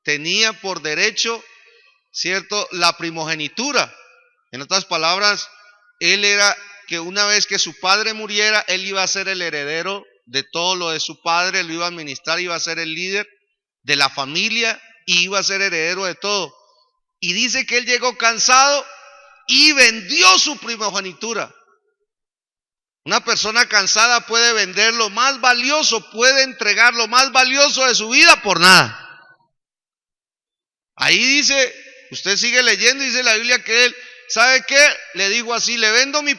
tenía por derecho, ¿cierto?, la primogenitura. En otras palabras, él era que una vez que su padre muriera, él iba a ser el heredero de todo lo de su padre, lo iba a administrar, iba a ser el líder de la familia y iba a ser heredero de todo. Y dice que él llegó cansado y vendió su primogenitura. Una persona cansada puede vender lo más valioso, puede entregar lo más valioso de su vida por nada. Ahí dice, usted sigue leyendo, dice la Biblia que él, ¿sabe qué? Le digo así, le vendo mi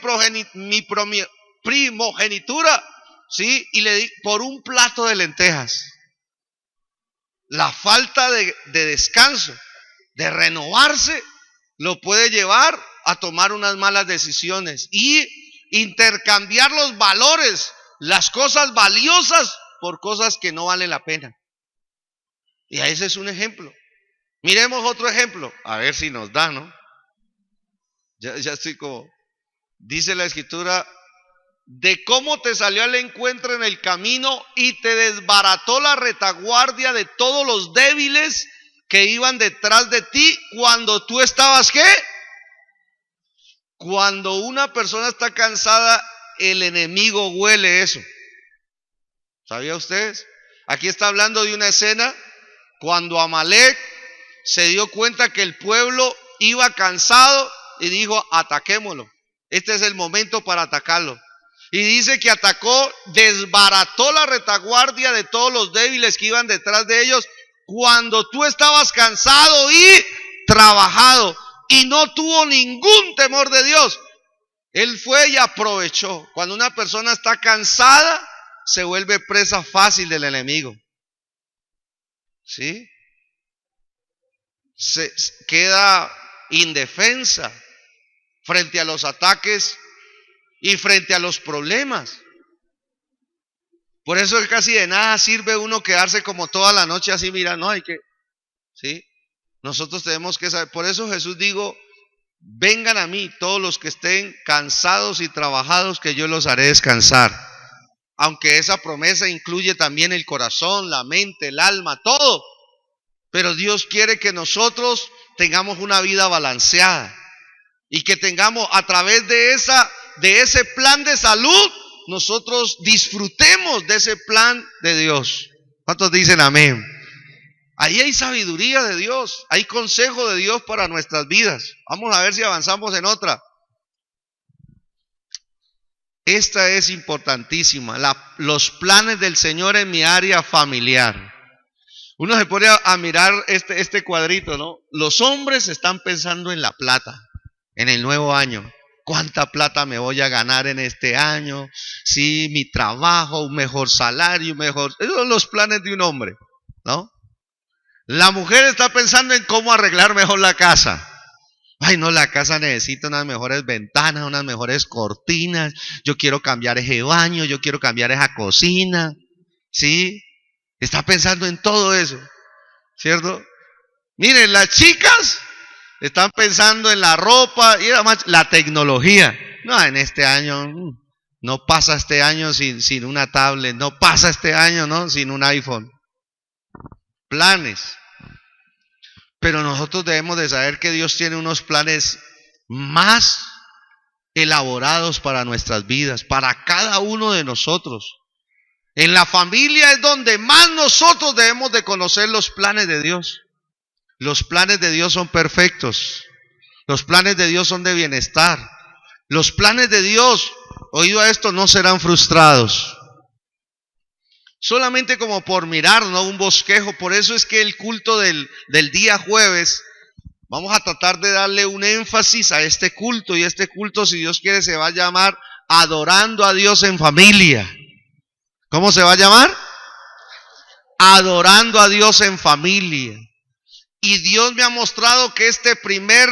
primogenitura, ¿sí? Y le di por un plato de lentejas. La falta de descanso, de renovarse, lo puede llevar a tomar unas malas decisiones y intercambiar los valores, las cosas valiosas por cosas que no valen la pena. Y ese es un ejemplo. Miremos otro ejemplo, a ver si nos da, ¿no? Ya estoy como, dice la escritura, de cómo te salió al encuentro en el camino y te desbarató la retaguardia de todos los débiles que iban detrás de ti cuando tú estabas, ¿qué? Cuando una persona está cansada, el enemigo huele eso. ¿Sabía ustedes? Aquí está hablando de una escena cuando Amalek se dio cuenta que el pueblo iba cansado y dijo, ataquémoslo. Este es el momento para atacarlo. Y dice que atacó, desbarató la retaguardia de todos los débiles que iban detrás de ellos cuando tú estabas cansado y trabajado, y no tuvo ningún temor de Dios. Él fue y aprovechó. Cuando una persona está cansada, se vuelve presa fácil del enemigo. ¿Sí? Se queda indefensa frente a los ataques y frente a los problemas. Por eso casi de nada sirve uno quedarse como toda la noche así, mira, no hay que, ¿sí? Nosotros tenemos que saber. Por eso Jesús dijo: vengan a mí todos los que estén cansados y trabajados, que yo los haré descansar. Aunque esa promesa incluye también el corazón, la mente, el alma, todo. Pero Dios quiere que nosotros tengamos una vida balanceada y que tengamos, a través de ese plan de salud, nosotros disfrutemos de ese plan de Dios. ¿Cuántos dicen amén? Ahí hay sabiduría de Dios, hay consejo de Dios para nuestras vidas. Vamos a ver si avanzamos en otra. Esta es importantísima, los planes del Señor en mi área familiar. Uno se pone a mirar este cuadrito, ¿no? Los hombres están pensando en la plata, en el nuevo año. ¿Cuánta plata me voy a ganar en este año? Sí, mi trabajo, un mejor salario, esos son los planes de un hombre, ¿no? La mujer está pensando en cómo arreglar mejor la casa. Ay, no, la casa necesita unas mejores ventanas, unas mejores cortinas. Yo quiero cambiar ese baño, yo quiero cambiar esa cocina. ¿Sí? Está pensando en todo eso, ¿cierto? Miren, las chicas están pensando en la ropa y además la tecnología. No, en este año, no pasa este año sin una tablet, no pasa este año, ¿no?, sin un iPhone. Planes. Pero nosotros debemos de saber que Dios tiene unos planes más elaborados para nuestras vidas, para cada uno de nosotros. En la familia es donde más nosotros debemos de conocer los planes de Dios. Los planes de Dios son perfectos. Los planes de Dios son de bienestar. Los planes de Dios, oído a esto, no serán frustrados. Solamente como por mirar, ¿no?, un bosquejo. Por eso es que el culto del día jueves, vamos a tratar de darle un énfasis a este culto. Y este culto, si Dios quiere, se va a llamar Adorando a Dios en Familia. ¿Cómo se va a llamar? Adorando a Dios en familia. Y Dios me ha mostrado que este primer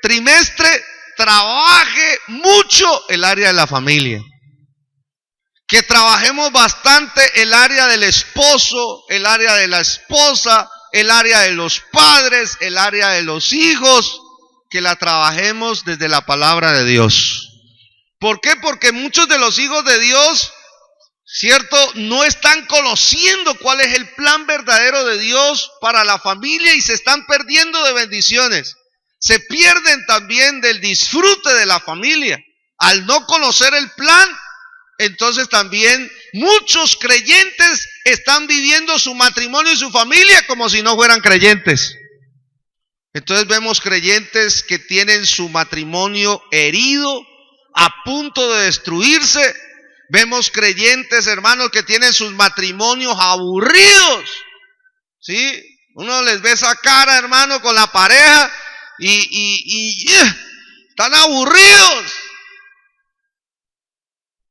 trimestre trabaje mucho el área de la familia. Que trabajemos bastante el área del esposo, el área de la esposa, el área de los padres, el área de los hijos. Que la trabajemos desde la palabra de Dios. ¿Por qué? Porque muchos de los hijos de Dios, ¿cierto?, no están conociendo cuál es el plan verdadero de Dios para la familia y se están perdiendo de bendiciones. Se pierden también del disfrute de la familia. Al no conocer el plan, entonces también muchos creyentes están viviendo su matrimonio y su familia como si no fueran creyentes. Entonces vemos creyentes que tienen su matrimonio herido, a punto de destruirse. Vemos creyentes, hermanos, que tienen sus matrimonios aburridos. ¿Sí? Uno les ve esa cara, hermano, con la pareja y están aburridos.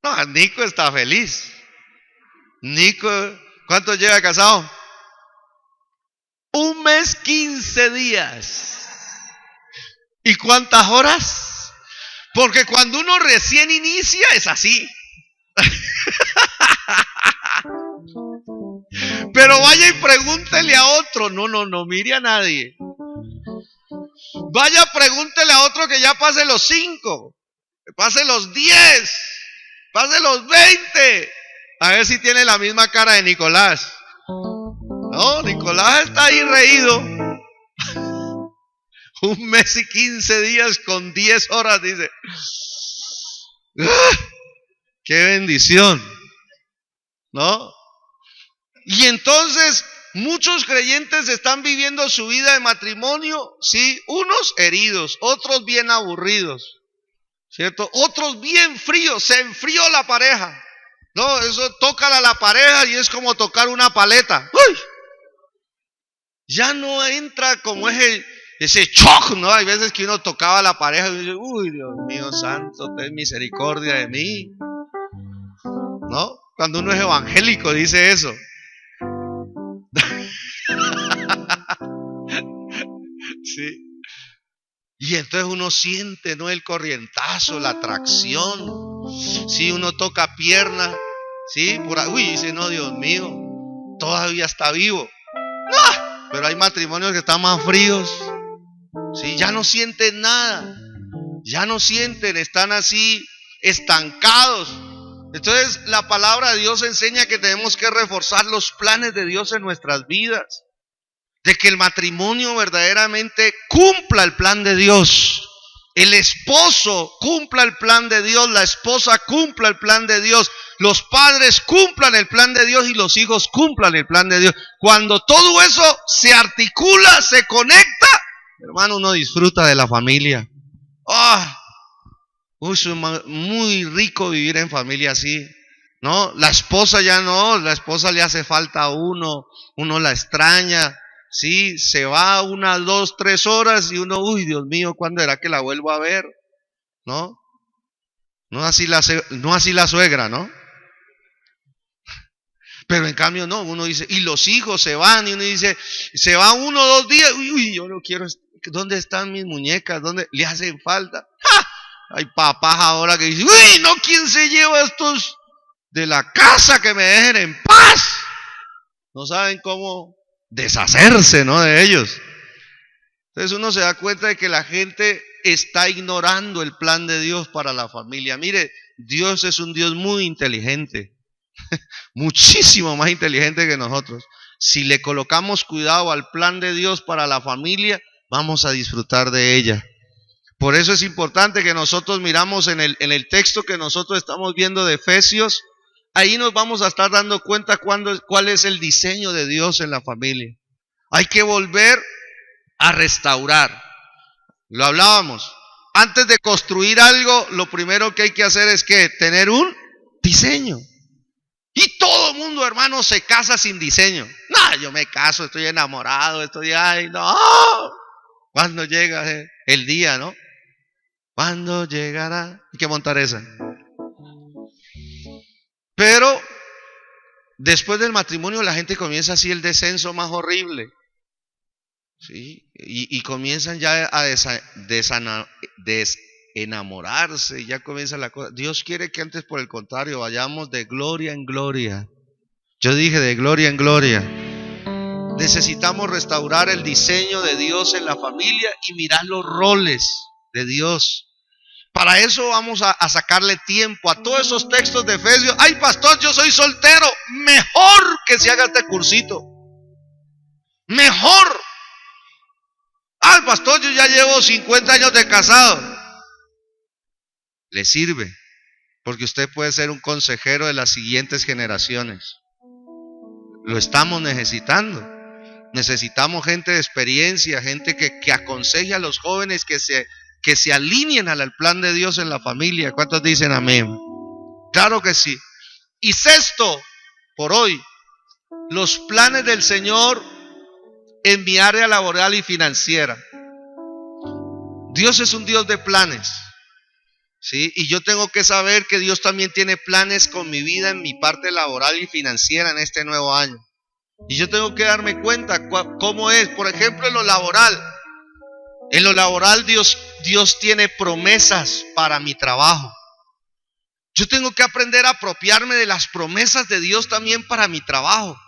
No, Nico está feliz. Nico, ¿cuánto lleva casado? 1 mes 15 días. ¿Y cuántas horas? Porque cuando uno recién inicia es así. Pero vaya y pregúntele a otro. No mire a nadie. Vaya, pregúntele a otro que ya pase los 5, que pase los 10, pase los 20. A ver si tiene la misma cara de Nicolás. No, Nicolás está ahí reído. 1 mes y 15 días con 10 horas, dice. ¡Qué bendición! ¿No? Y entonces muchos creyentes están viviendo su vida de matrimonio, sí, unos heridos, otros bien aburridos, ¿cierto? Otros bien fríos, se enfrió la pareja. No, eso tócala a la pareja y es como tocar una paleta. ¡Uy! Ya no entra como ese shock, ¿no? Hay veces que uno tocaba a la pareja y dice, uy, Dios mío santo, ten misericordia de mí, ¿no? Cuando uno es evangélico dice eso. Sí. Y entonces uno siente, ¿no? El corrientazo, la atracción. Sí, uno toca pierna. Sí, uy, dice, no, Dios mío, todavía está vivo. ¡Ah! Pero hay matrimonios que están más fríos. Sí, ya no sienten nada. Ya no sienten, están así estancados. Entonces la palabra de Dios enseña que tenemos que reforzar los planes de Dios en nuestras vidas. De que el matrimonio verdaderamente cumpla el plan de Dios. El esposo cumpla el plan de Dios, la esposa cumpla el plan de Dios, los padres cumplan el plan de Dios y los hijos cumplan el plan de Dios. Cuando todo eso se articula, se conecta, hermano, uno disfruta de la familia. Es muy rico vivir en familia así, ¿no? La esposa ya no, la esposa le hace falta a uno la extraña. Sí, se va 1, 2, 3 horas y uno, uy, Dios mío, ¿cuándo era que la vuelvo a ver? ¿No? No así la suegra, ¿no? Pero en cambio no, uno dice, y los hijos se van, y uno dice, se va 1 o 2 días, uy, yo no quiero, ¿dónde están mis muñecas? ¿Dónde le hacen falta? ¡Ja! Hay papás ahora que dicen, uy, no, ¿quién se lleva estos de la casa? Que me dejen en paz. No saben cómo deshacerse, ¿no? De ellos. Entonces uno se da cuenta de que la gente está ignorando el plan de Dios para la familia. Mire, Dios es un Dios muy inteligente, muchísimo más inteligente que nosotros. Si le colocamos cuidado al plan de Dios para la familia, vamos a disfrutar de ella. Por eso es importante que nosotros miramos en el texto que nosotros estamos viendo de Efesios. Ahí nos vamos a estar dando cuenta cuál es el diseño de Dios en la familia. Hay que volver a restaurar. Lo hablábamos. Antes de construir algo, lo primero que hay que hacer es que tener un diseño. Y todo el mundo, hermano, se casa sin diseño. No, yo me caso, estoy enamorado, ay, no. ¿Cuándo llega el día, no? ¿Cuándo llegará? Hay que montar esa. Pero después del matrimonio la gente comienza así el descenso más horrible. ¿Sí? Y comienzan ya a desenamorarse, y ya comienza la cosa. Dios quiere que antes, por el contrario, vayamos de gloria en gloria. Yo dije de gloria en gloria. Necesitamos restaurar el diseño de Dios en la familia y mirar los roles de Dios. Para eso vamos a sacarle tiempo a todos esos textos de Efesios. Ay, pastor, yo soy soltero. Mejor que se haga este cursito. Mejor. Ay, pastor, yo ya llevo 50 años de casado. Le sirve, porque usted puede ser un consejero de las siguientes generaciones. Lo estamos necesitando. Necesitamos gente de experiencia, gente que aconseje a los jóvenes que se alineen al plan de Dios en la familia. ¿Cuántos dicen amén? Claro que sí. Y sexto, por hoy, los planes del Señor en mi área laboral y financiera. Dios es un Dios de planes, ¿sí? Y yo tengo que saber que Dios también tiene planes con mi vida en mi parte laboral y financiera en este nuevo año. Y yo tengo que darme cuenta cómo es. Por ejemplo, en lo laboral. En lo laboral Dios tiene promesas para mi trabajo. Yo tengo que aprender a apropiarme de las promesas de Dios también para mi trabajo.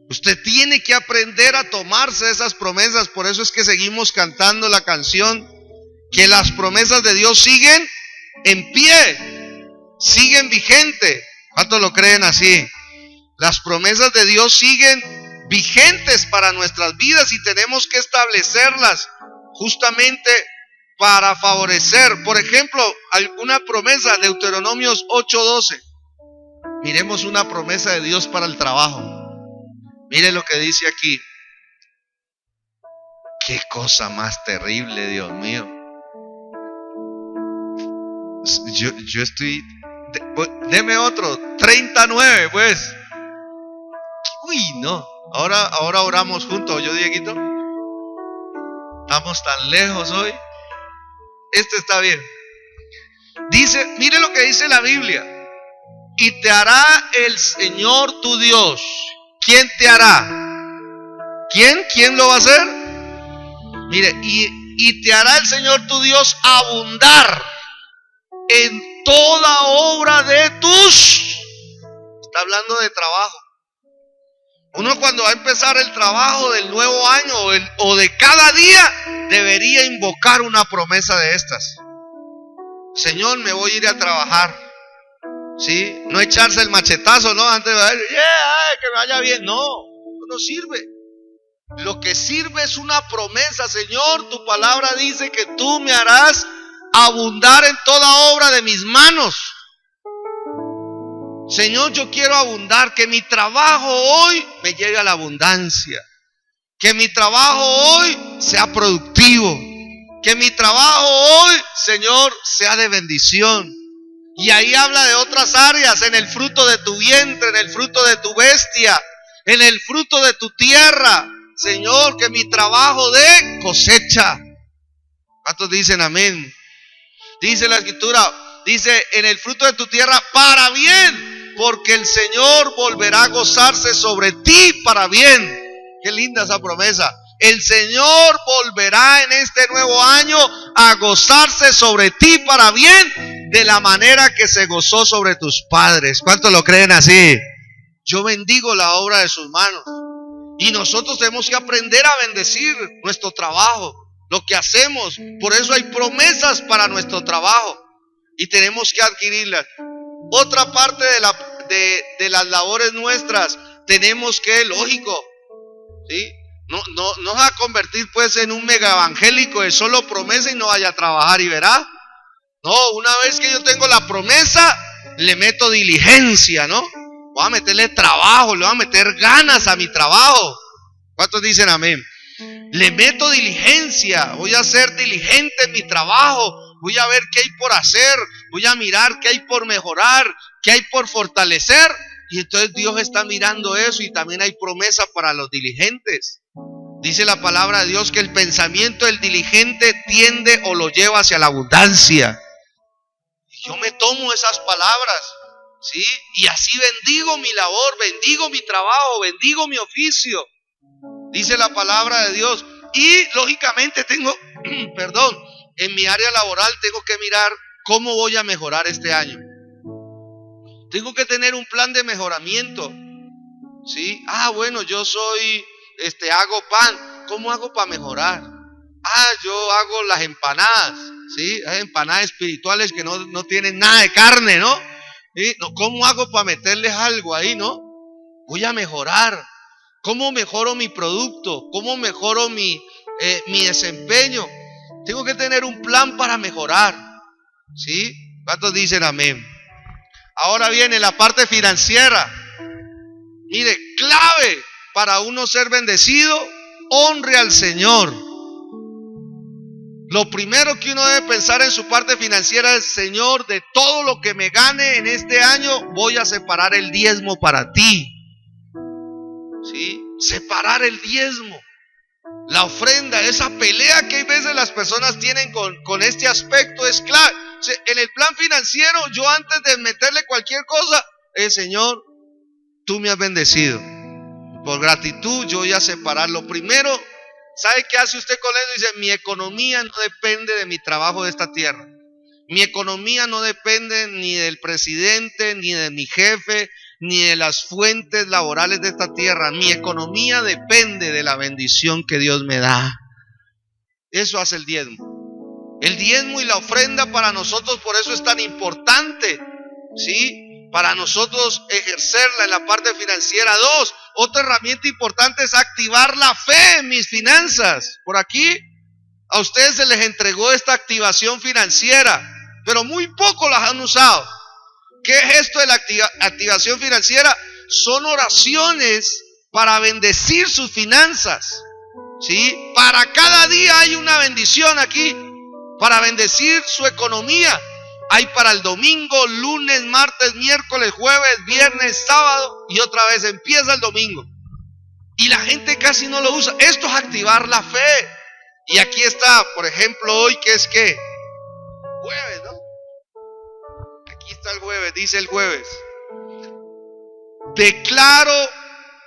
Usted tiene que aprender a tomarse esas promesas. Por eso es que seguimos cantando la canción, que las promesas de Dios siguen en pie, siguen vigentes. ¿Cuántos lo creen así? Las promesas de Dios siguen vigentes para nuestras vidas y tenemos que establecerlas justamente para favorecer. Por ejemplo, alguna promesa, Deuteronomios 8:12. Miremos una promesa de Dios para el trabajo. Mire lo que dice aquí. Qué cosa más terrible, Dios mío. Yo estoy... Deme otro, 39 pues. Uy, no. Ahora oramos juntos, ¿yo, Dieguito? Estamos tan lejos hoy. Este está bien. Dice, mire lo que dice la Biblia. Y te hará el Señor tu Dios. ¿Quién te hará? ¿Quién lo va a hacer? Mire, y te hará el Señor tu Dios abundar en toda obra de tus... Está hablando de trabajo. Uno cuando va a empezar el trabajo del nuevo año o de cada día, debería invocar una promesa de estas. Señor, me voy a ir a trabajar. ¿Sí? No echarse el machetazo, ¿no? Antes de decir, que me vaya bien. No, no sirve. Lo que sirve es una promesa. Señor, tu palabra dice que tú me harás abundar en toda obra de mis manos. Señor, yo quiero abundar, que mi trabajo hoy me llegue a la abundancia, que mi trabajo hoy sea productivo, que mi trabajo hoy, Señor, sea de bendición. Y ahí habla de otras áreas, en el fruto de tu vientre, en el fruto de tu bestia, en el fruto de tu tierra. Señor, que mi trabajo dé cosecha. ¿Cuántos dicen amén? Dice la Escritura, dice, en el fruto de tu tierra para bien, porque el Señor volverá a gozarse sobre ti para bien. Qué linda esa promesa. El Señor volverá en este nuevo año a gozarse sobre ti para bien, de la manera que se gozó sobre tus padres. ¿Cuántos lo creen así? Yo bendigo la obra de sus manos. Y nosotros tenemos que aprender a bendecir nuestro trabajo, lo que hacemos. Por eso hay promesas para nuestro trabajo y tenemos que adquirirlas. Otra parte de las labores nuestras, tenemos que, lógico, ¿sí? No va a convertir pues en un mega evangélico de solo promesa y no vaya a trabajar y verá. No, una vez que yo tengo la promesa, le meto diligencia, ¿no? Voy a meterle trabajo, le voy a meter ganas a mi trabajo. ¿Cuántos dicen amén? Le meto diligencia, voy a ser diligente en mi trabajo, voy a ver qué hay por hacer, voy a mirar qué hay por mejorar, qué hay por fortalecer. Y entonces Dios está mirando eso, y también hay promesa para los diligentes. Dice la palabra de Dios que el pensamiento del diligente tiende o lo lleva hacia la abundancia. Yo me tomo esas palabras, ¿sí? Y así bendigo mi labor, bendigo mi trabajo, bendigo mi oficio. Dice la palabra de Dios. Y lógicamente tengo, en mi área laboral tengo que mirar cómo voy a mejorar este año. Tengo que tener un plan de mejoramiento, ¿sí? Bueno, yo hago pan. ¿Cómo hago para mejorar? Yo hago las empanadas, ¿sí? Hay empanadas espirituales que no tienen nada de carne, ¿no? ¿Sí? ¿Cómo hago para meterles algo ahí, no? Voy a mejorar. ¿Cómo mejoro mi producto? ¿Cómo mejoro mi desempeño? Tengo que tener un plan para mejorar, ¿sí? ¿Cuántos dicen amén? Ahora viene la parte financiera. Mire, clave para uno ser bendecido, honre al Señor. Lo primero que uno debe pensar en su parte financiera es: Señor, de todo lo que me gane en este año, voy a separar el diezmo para ti. ¿Sí? Separar el diezmo, la ofrenda, esa pelea que a veces las personas tienen con este aspecto es clave. En el plan financiero, yo antes de meterle cualquier cosa, Señor, tú me has bendecido. Por gratitud yo voy a separar. Lo primero, ¿sabe qué hace usted con eso? Dice: mi economía no depende de mi trabajo de esta tierra. Mi economía no depende ni del presidente, ni de mi jefe, ni de las fuentes laborales de esta tierra. Mi economía depende de la bendición que Dios me da. Eso hace el diezmo. El diezmo y la ofrenda para nosotros, por eso es tan importante, ¿sí? Para nosotros ejercerla en la parte financiera. Dos, otra herramienta importante es activar la fe en mis finanzas. Por aquí a ustedes se les entregó esta activación financiera, pero muy poco las han usado. ¿Qué es esto de la activación financiera? Son oraciones para bendecir sus finanzas, ¿sí? Para cada día hay una bendición aquí, para bendecir su economía. hay para el domingo, lunes, martes, miércoles, jueves, viernes, sábado, y otra vez empieza el domingo. Y la gente casi no lo usa. Esto es activar la fe. Y aquí está, por ejemplo, hoy que es que jueves, ¿no? Aquí está el jueves, dice el jueves. Declaro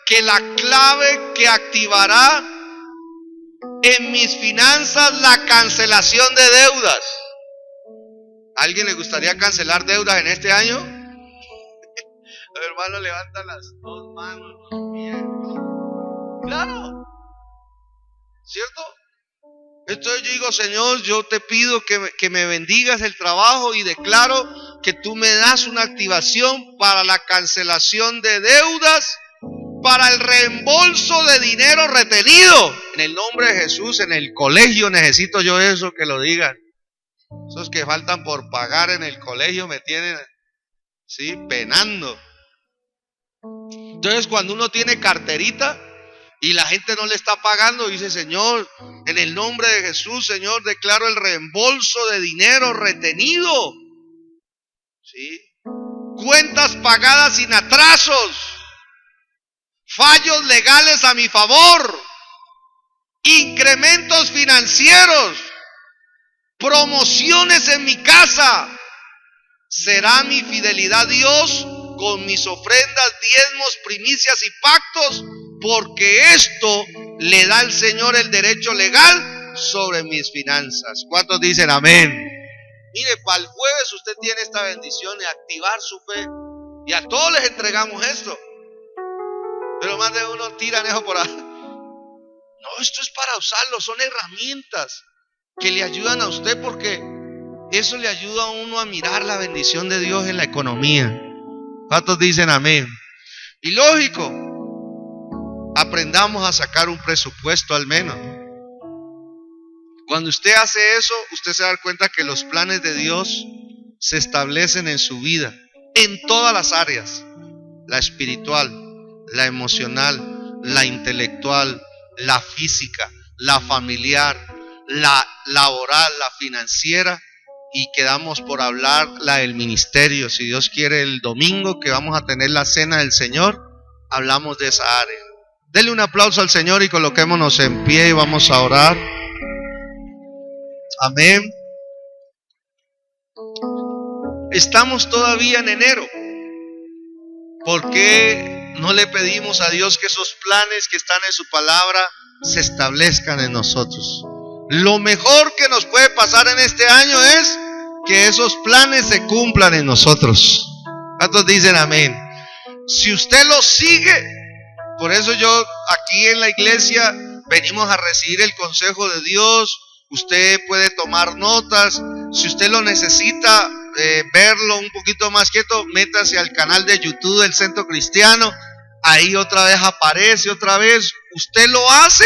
que la clave que activará en mis finanzas la cancelación de deudas. ¿A alguien le gustaría cancelar deudas en este año? Los hermanos levantan las dos manos, los pies. Claro, ¿cierto? Entonces yo digo, Señor, yo te pido que me bendigas el trabajo y declaro que tú me das una activación para la cancelación de deudas, para el reembolso de dinero retenido. En el nombre de Jesús, en el colegio necesito yo eso, que lo digan. Esos que faltan por pagar en el colegio me tienen, sí, penando. Entonces cuando uno tiene carterita y la gente no le está pagando, dice, Señor, en el nombre de Jesús, Señor, declaro el reembolso de dinero retenido. ¿Sí? Cuentas pagadas sin atrasos, fallos legales a mi favor, incrementos financieros, promociones en mi casa. Será mi fidelidad a Dios con mis ofrendas, diezmos, primicias y pactos, porque esto le da al Señor el derecho legal sobre mis finanzas. ¿Cuántos dicen amén? Mire, para el jueves usted tiene esta bendición de activar su fe, y a todos les entregamos esto, pero más de uno tiran eso por ahí. No, esto es para usarlo, son herramientas que le ayudan a usted, porque eso le ayuda a uno a mirar la bendición de Dios en la economía. ¿Cuántos dicen amén? Y lógico, aprendamos a sacar un presupuesto al menos. Cuando usted hace eso, usted se da cuenta que los planes de Dios se establecen en su vida, en todas las áreas: la espiritual, la emocional, la intelectual, la física, la familiar, la laboral, la financiera, y quedamos por hablar la del ministerio. Si Dios quiere, el domingo que vamos a tener la cena del Señor, hablamos de esa área. Denle un aplauso al Señor y coloquémonos en pie y vamos a orar. Amén. Estamos todavía en enero. ¿Por qué no le pedimos a Dios que esos planes que están en su palabra se establezcan en nosotros? Lo mejor que nos puede pasar en este año es que esos planes se cumplan en nosotros. ¿Cuántos dicen amén? Si usted los sigue, por eso yo aquí en la iglesia venimos a recibir el consejo de Dios. Usted puede tomar notas. Si usted lo necesita verlo un poquito más quieto, métase al canal de YouTube del Centro Cristiano. Ahí otra vez aparece, otra vez. Usted lo hace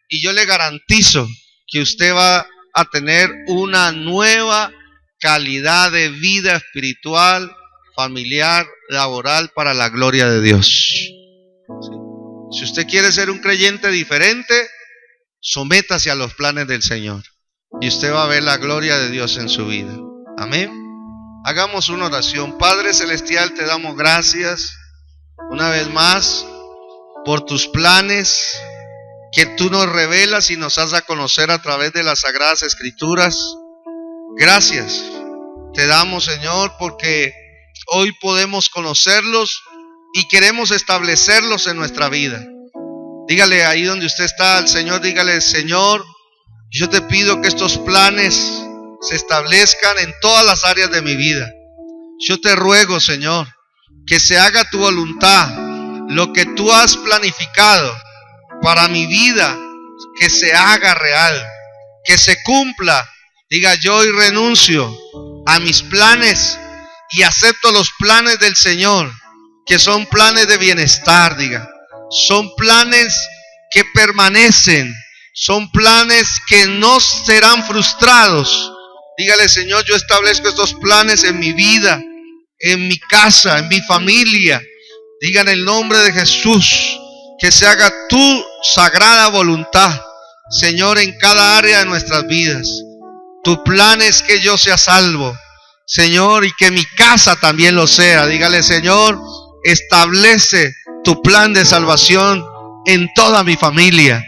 y yo le garantizo que usted va a tener una nueva calidad de vida espiritual, familiar, laboral, para la gloria de Dios. ¿Sí? Si usted quiere ser un creyente diferente, sométase a los planes del Señor y usted va a ver la gloria de Dios en su vida. Amén. Hagamos una oración. Padre celestial, te damos gracias una vez más por tus planes que tú nos revelas y nos has a conocer a través de las Sagradas Escrituras. Gracias te damos, Señor, porque hoy podemos conocerlos y queremos establecerlos en nuestra vida. Dígale ahí donde usted está al Señor, dígale: Señor, yo te pido que estos planes se establezcan en todas las áreas de mi vida. Yo te ruego, Señor, que se haga tu voluntad, lo que tú has planificado para mi vida, que se haga real, que se cumpla. Diga: yo hoy renuncio a mis planes y acepto los planes del Señor, que son planes de bienestar. Diga: son planes que permanecen, son planes que no serán frustrados. Dígale: Señor, yo establezco estos planes en mi vida, en mi casa, en mi familia. Diga en el nombre de Jesús, que se haga tu sagrada voluntad, Señor, en cada área de nuestras vidas. Tu plan es que yo sea salvo. Señor, y que mi casa también lo sea. Dígale, Señor, establece tu plan de salvación en toda mi familia.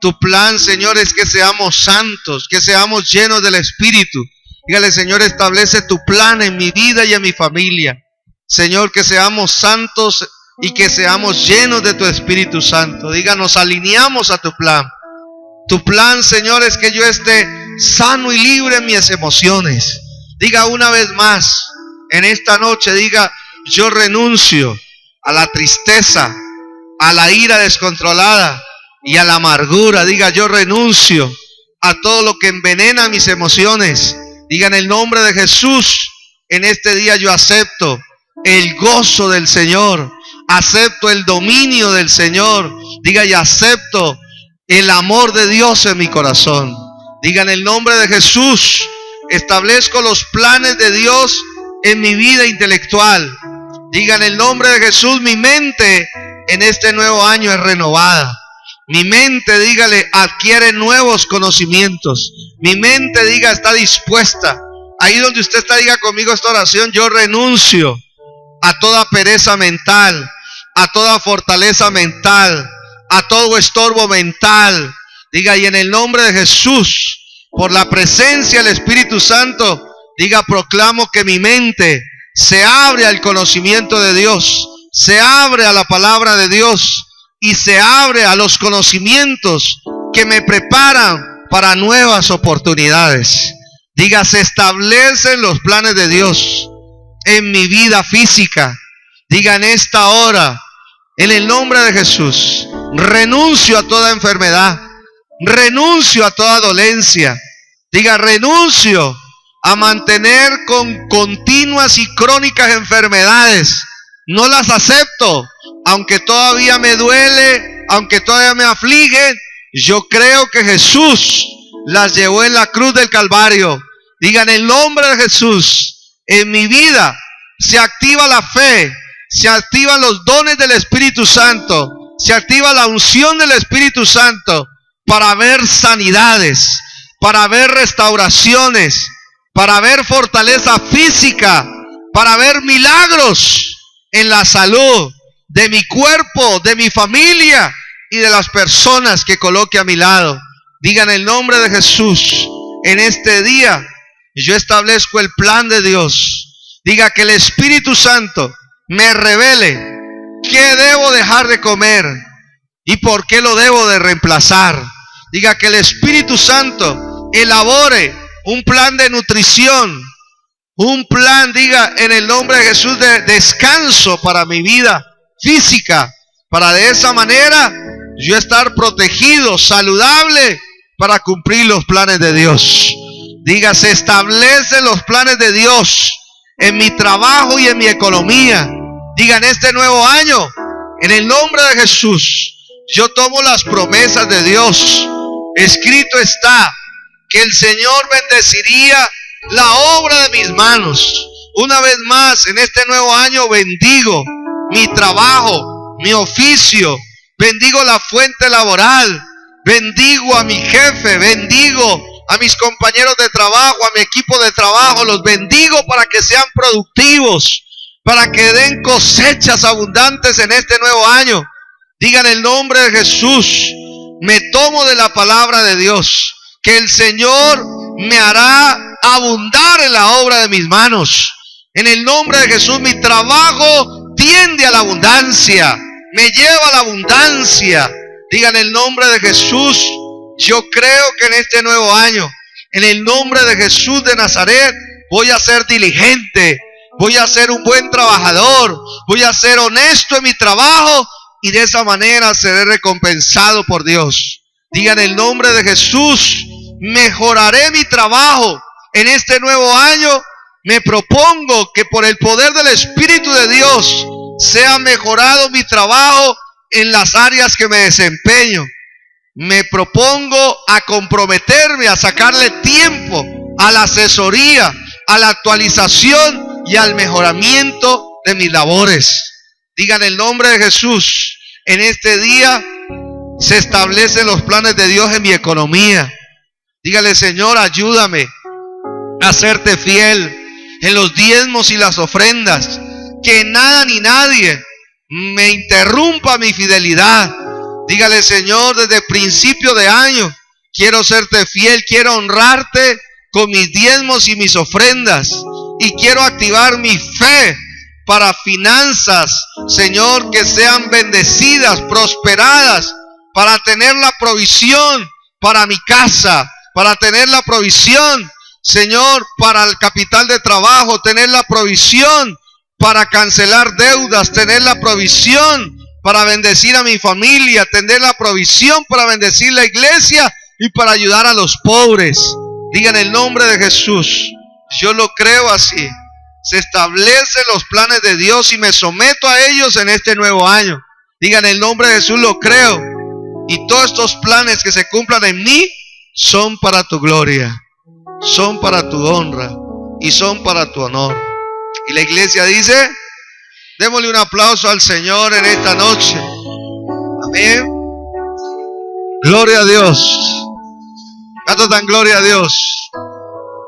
Tu plan, Señor, es que seamos santos, que seamos llenos del Espíritu. Dígale, Señor, establece tu plan en mi vida y en mi familia. Señor, que seamos santos y que seamos llenos de tu Espíritu Santo. Diga, nos alineamos a tu plan. Tu plan, Señor, es que yo esté sano y libre en mis emociones. Diga una vez más, en esta noche, diga, yo renuncio a la tristeza, a la ira descontrolada y a la amargura. Diga, yo renuncio a todo lo que envenena mis emociones. Diga, en el nombre de Jesús, en este día yo acepto el gozo del Señor, acepto el dominio del Señor. Diga, y acepto el amor de Dios en mi corazón. Diga, en el nombre de Jesús, establezco los planes de Dios en mi vida intelectual. Diga, en el nombre de Jesús, mi mente en este nuevo año es renovada. Mi mente, dígale, adquiere nuevos conocimientos. Mi mente, diga, está dispuesta. Ahí donde usted está, diga conmigo esta oración: yo renuncio a toda pereza mental, a toda fortaleza mental, a todo estorbo mental. Diga, y en el nombre de Jesús, por la presencia del Espíritu Santo, diga, proclamo que mi mente se abre al conocimiento de Dios, se abre a la palabra de Dios y se abre a los conocimientos que me preparan para nuevas oportunidades. Diga, se establecen los planes de Dios en mi vida física. Diga, en esta hora, en el nombre de Jesús, renuncio a toda enfermedad, renuncio a toda dolencia. Diga, renuncio a mantener con continuas y crónicas enfermedades. No las acepto, aunque todavía me duele, aunque todavía me aflige. Yo creo que Jesús las llevó en la cruz del Calvario. Diga, en el nombre de Jesús, en mi vida se activa la fe, se activan los dones del Espíritu Santo, se activa la unción del Espíritu Santo para ver sanidades, para ver restauraciones, para ver fortaleza física, para ver milagros en la salud de mi cuerpo, de mi familia y de las personas que coloque a mi lado. Digan, en el nombre de Jesús, en este día yo establezco el plan de Dios. Diga, que el Espíritu Santo me revele qué debo dejar de comer y por qué lo debo de reemplazar. Diga, que el Espíritu Santo elabore un plan de nutrición, un plan, diga, en el nombre de Jesús, de descanso para mi vida física, para de esa manera yo estar protegido, saludable, para cumplir los planes de Dios. Diga, se establecen los planes de Dios en mi trabajo y en mi economía. Diga, en este nuevo año, en el nombre de Jesús, yo tomo las promesas de Dios. Escrito está que el Señor bendeciría la obra de mis manos. Una vez más, en este nuevo año bendigo mi trabajo, mi oficio, bendigo la fuente laboral, bendigo a mi jefe, bendigo a mis compañeros de trabajo, a mi equipo de trabajo, los bendigo para que sean productivos, para que den cosechas abundantes en este nuevo año. Digan, el nombre de Jesús, me tomo de la palabra de Dios, que el Señor me hará abundar en la obra de mis manos. En el nombre de Jesús, mi trabajo tiende a la abundancia, me lleva a la abundancia. Digan, en el nombre de Jesús, yo creo que en este nuevo año, en el nombre de Jesús de Nazaret, voy a ser diligente, voy a ser un buen trabajador, voy a ser honesto en mi trabajo y de esa manera seré recompensado por Dios. Digan, en el nombre de Jesús, mejoraré mi trabajo. En este nuevo año me propongo que por el poder del Espíritu de Dios sea mejorado mi trabajo en las áreas que me desempeño. Me propongo a comprometerme, a sacarle tiempo a la asesoría, a la actualización y al mejoramiento de mis labores. Digan, el nombre de Jesús, en este día se establecen los planes de Dios en mi economía. Dígale, Señor, ayúdame a serte fiel. en los diezmos y las ofrendas. Que nada ni nadie me interrumpa mi fidelidad. Dígale: Señor, desde principio de año quiero serte fiel, quiero honrarte con mis diezmos y mis ofrendas, y quiero activar mi fe para finanzas, Señor, que sean bendecidas, prosperadas, para tener la provisión para mi casa, para tener la provisión, Señor, para el capital de trabajo, tener la provisión para cancelar deudas, tener la provisión para bendecir a mi familia, tener la provisión para bendecir la iglesia y para ayudar a los pobres. Digan el nombre de Jesús. Yo lo creo así. Se establecen los planes de Dios y me someto a ellos en este nuevo año. Digan el nombre de Jesús, lo creo. Y todos estos planes que se cumplan en mí son para tu gloria, son para tu honra y son para tu honor. Y la iglesia dice: démosle un aplauso al Señor en esta noche. Amén. Gloria a Dios. ¿Cuántos dan gloria a Dios?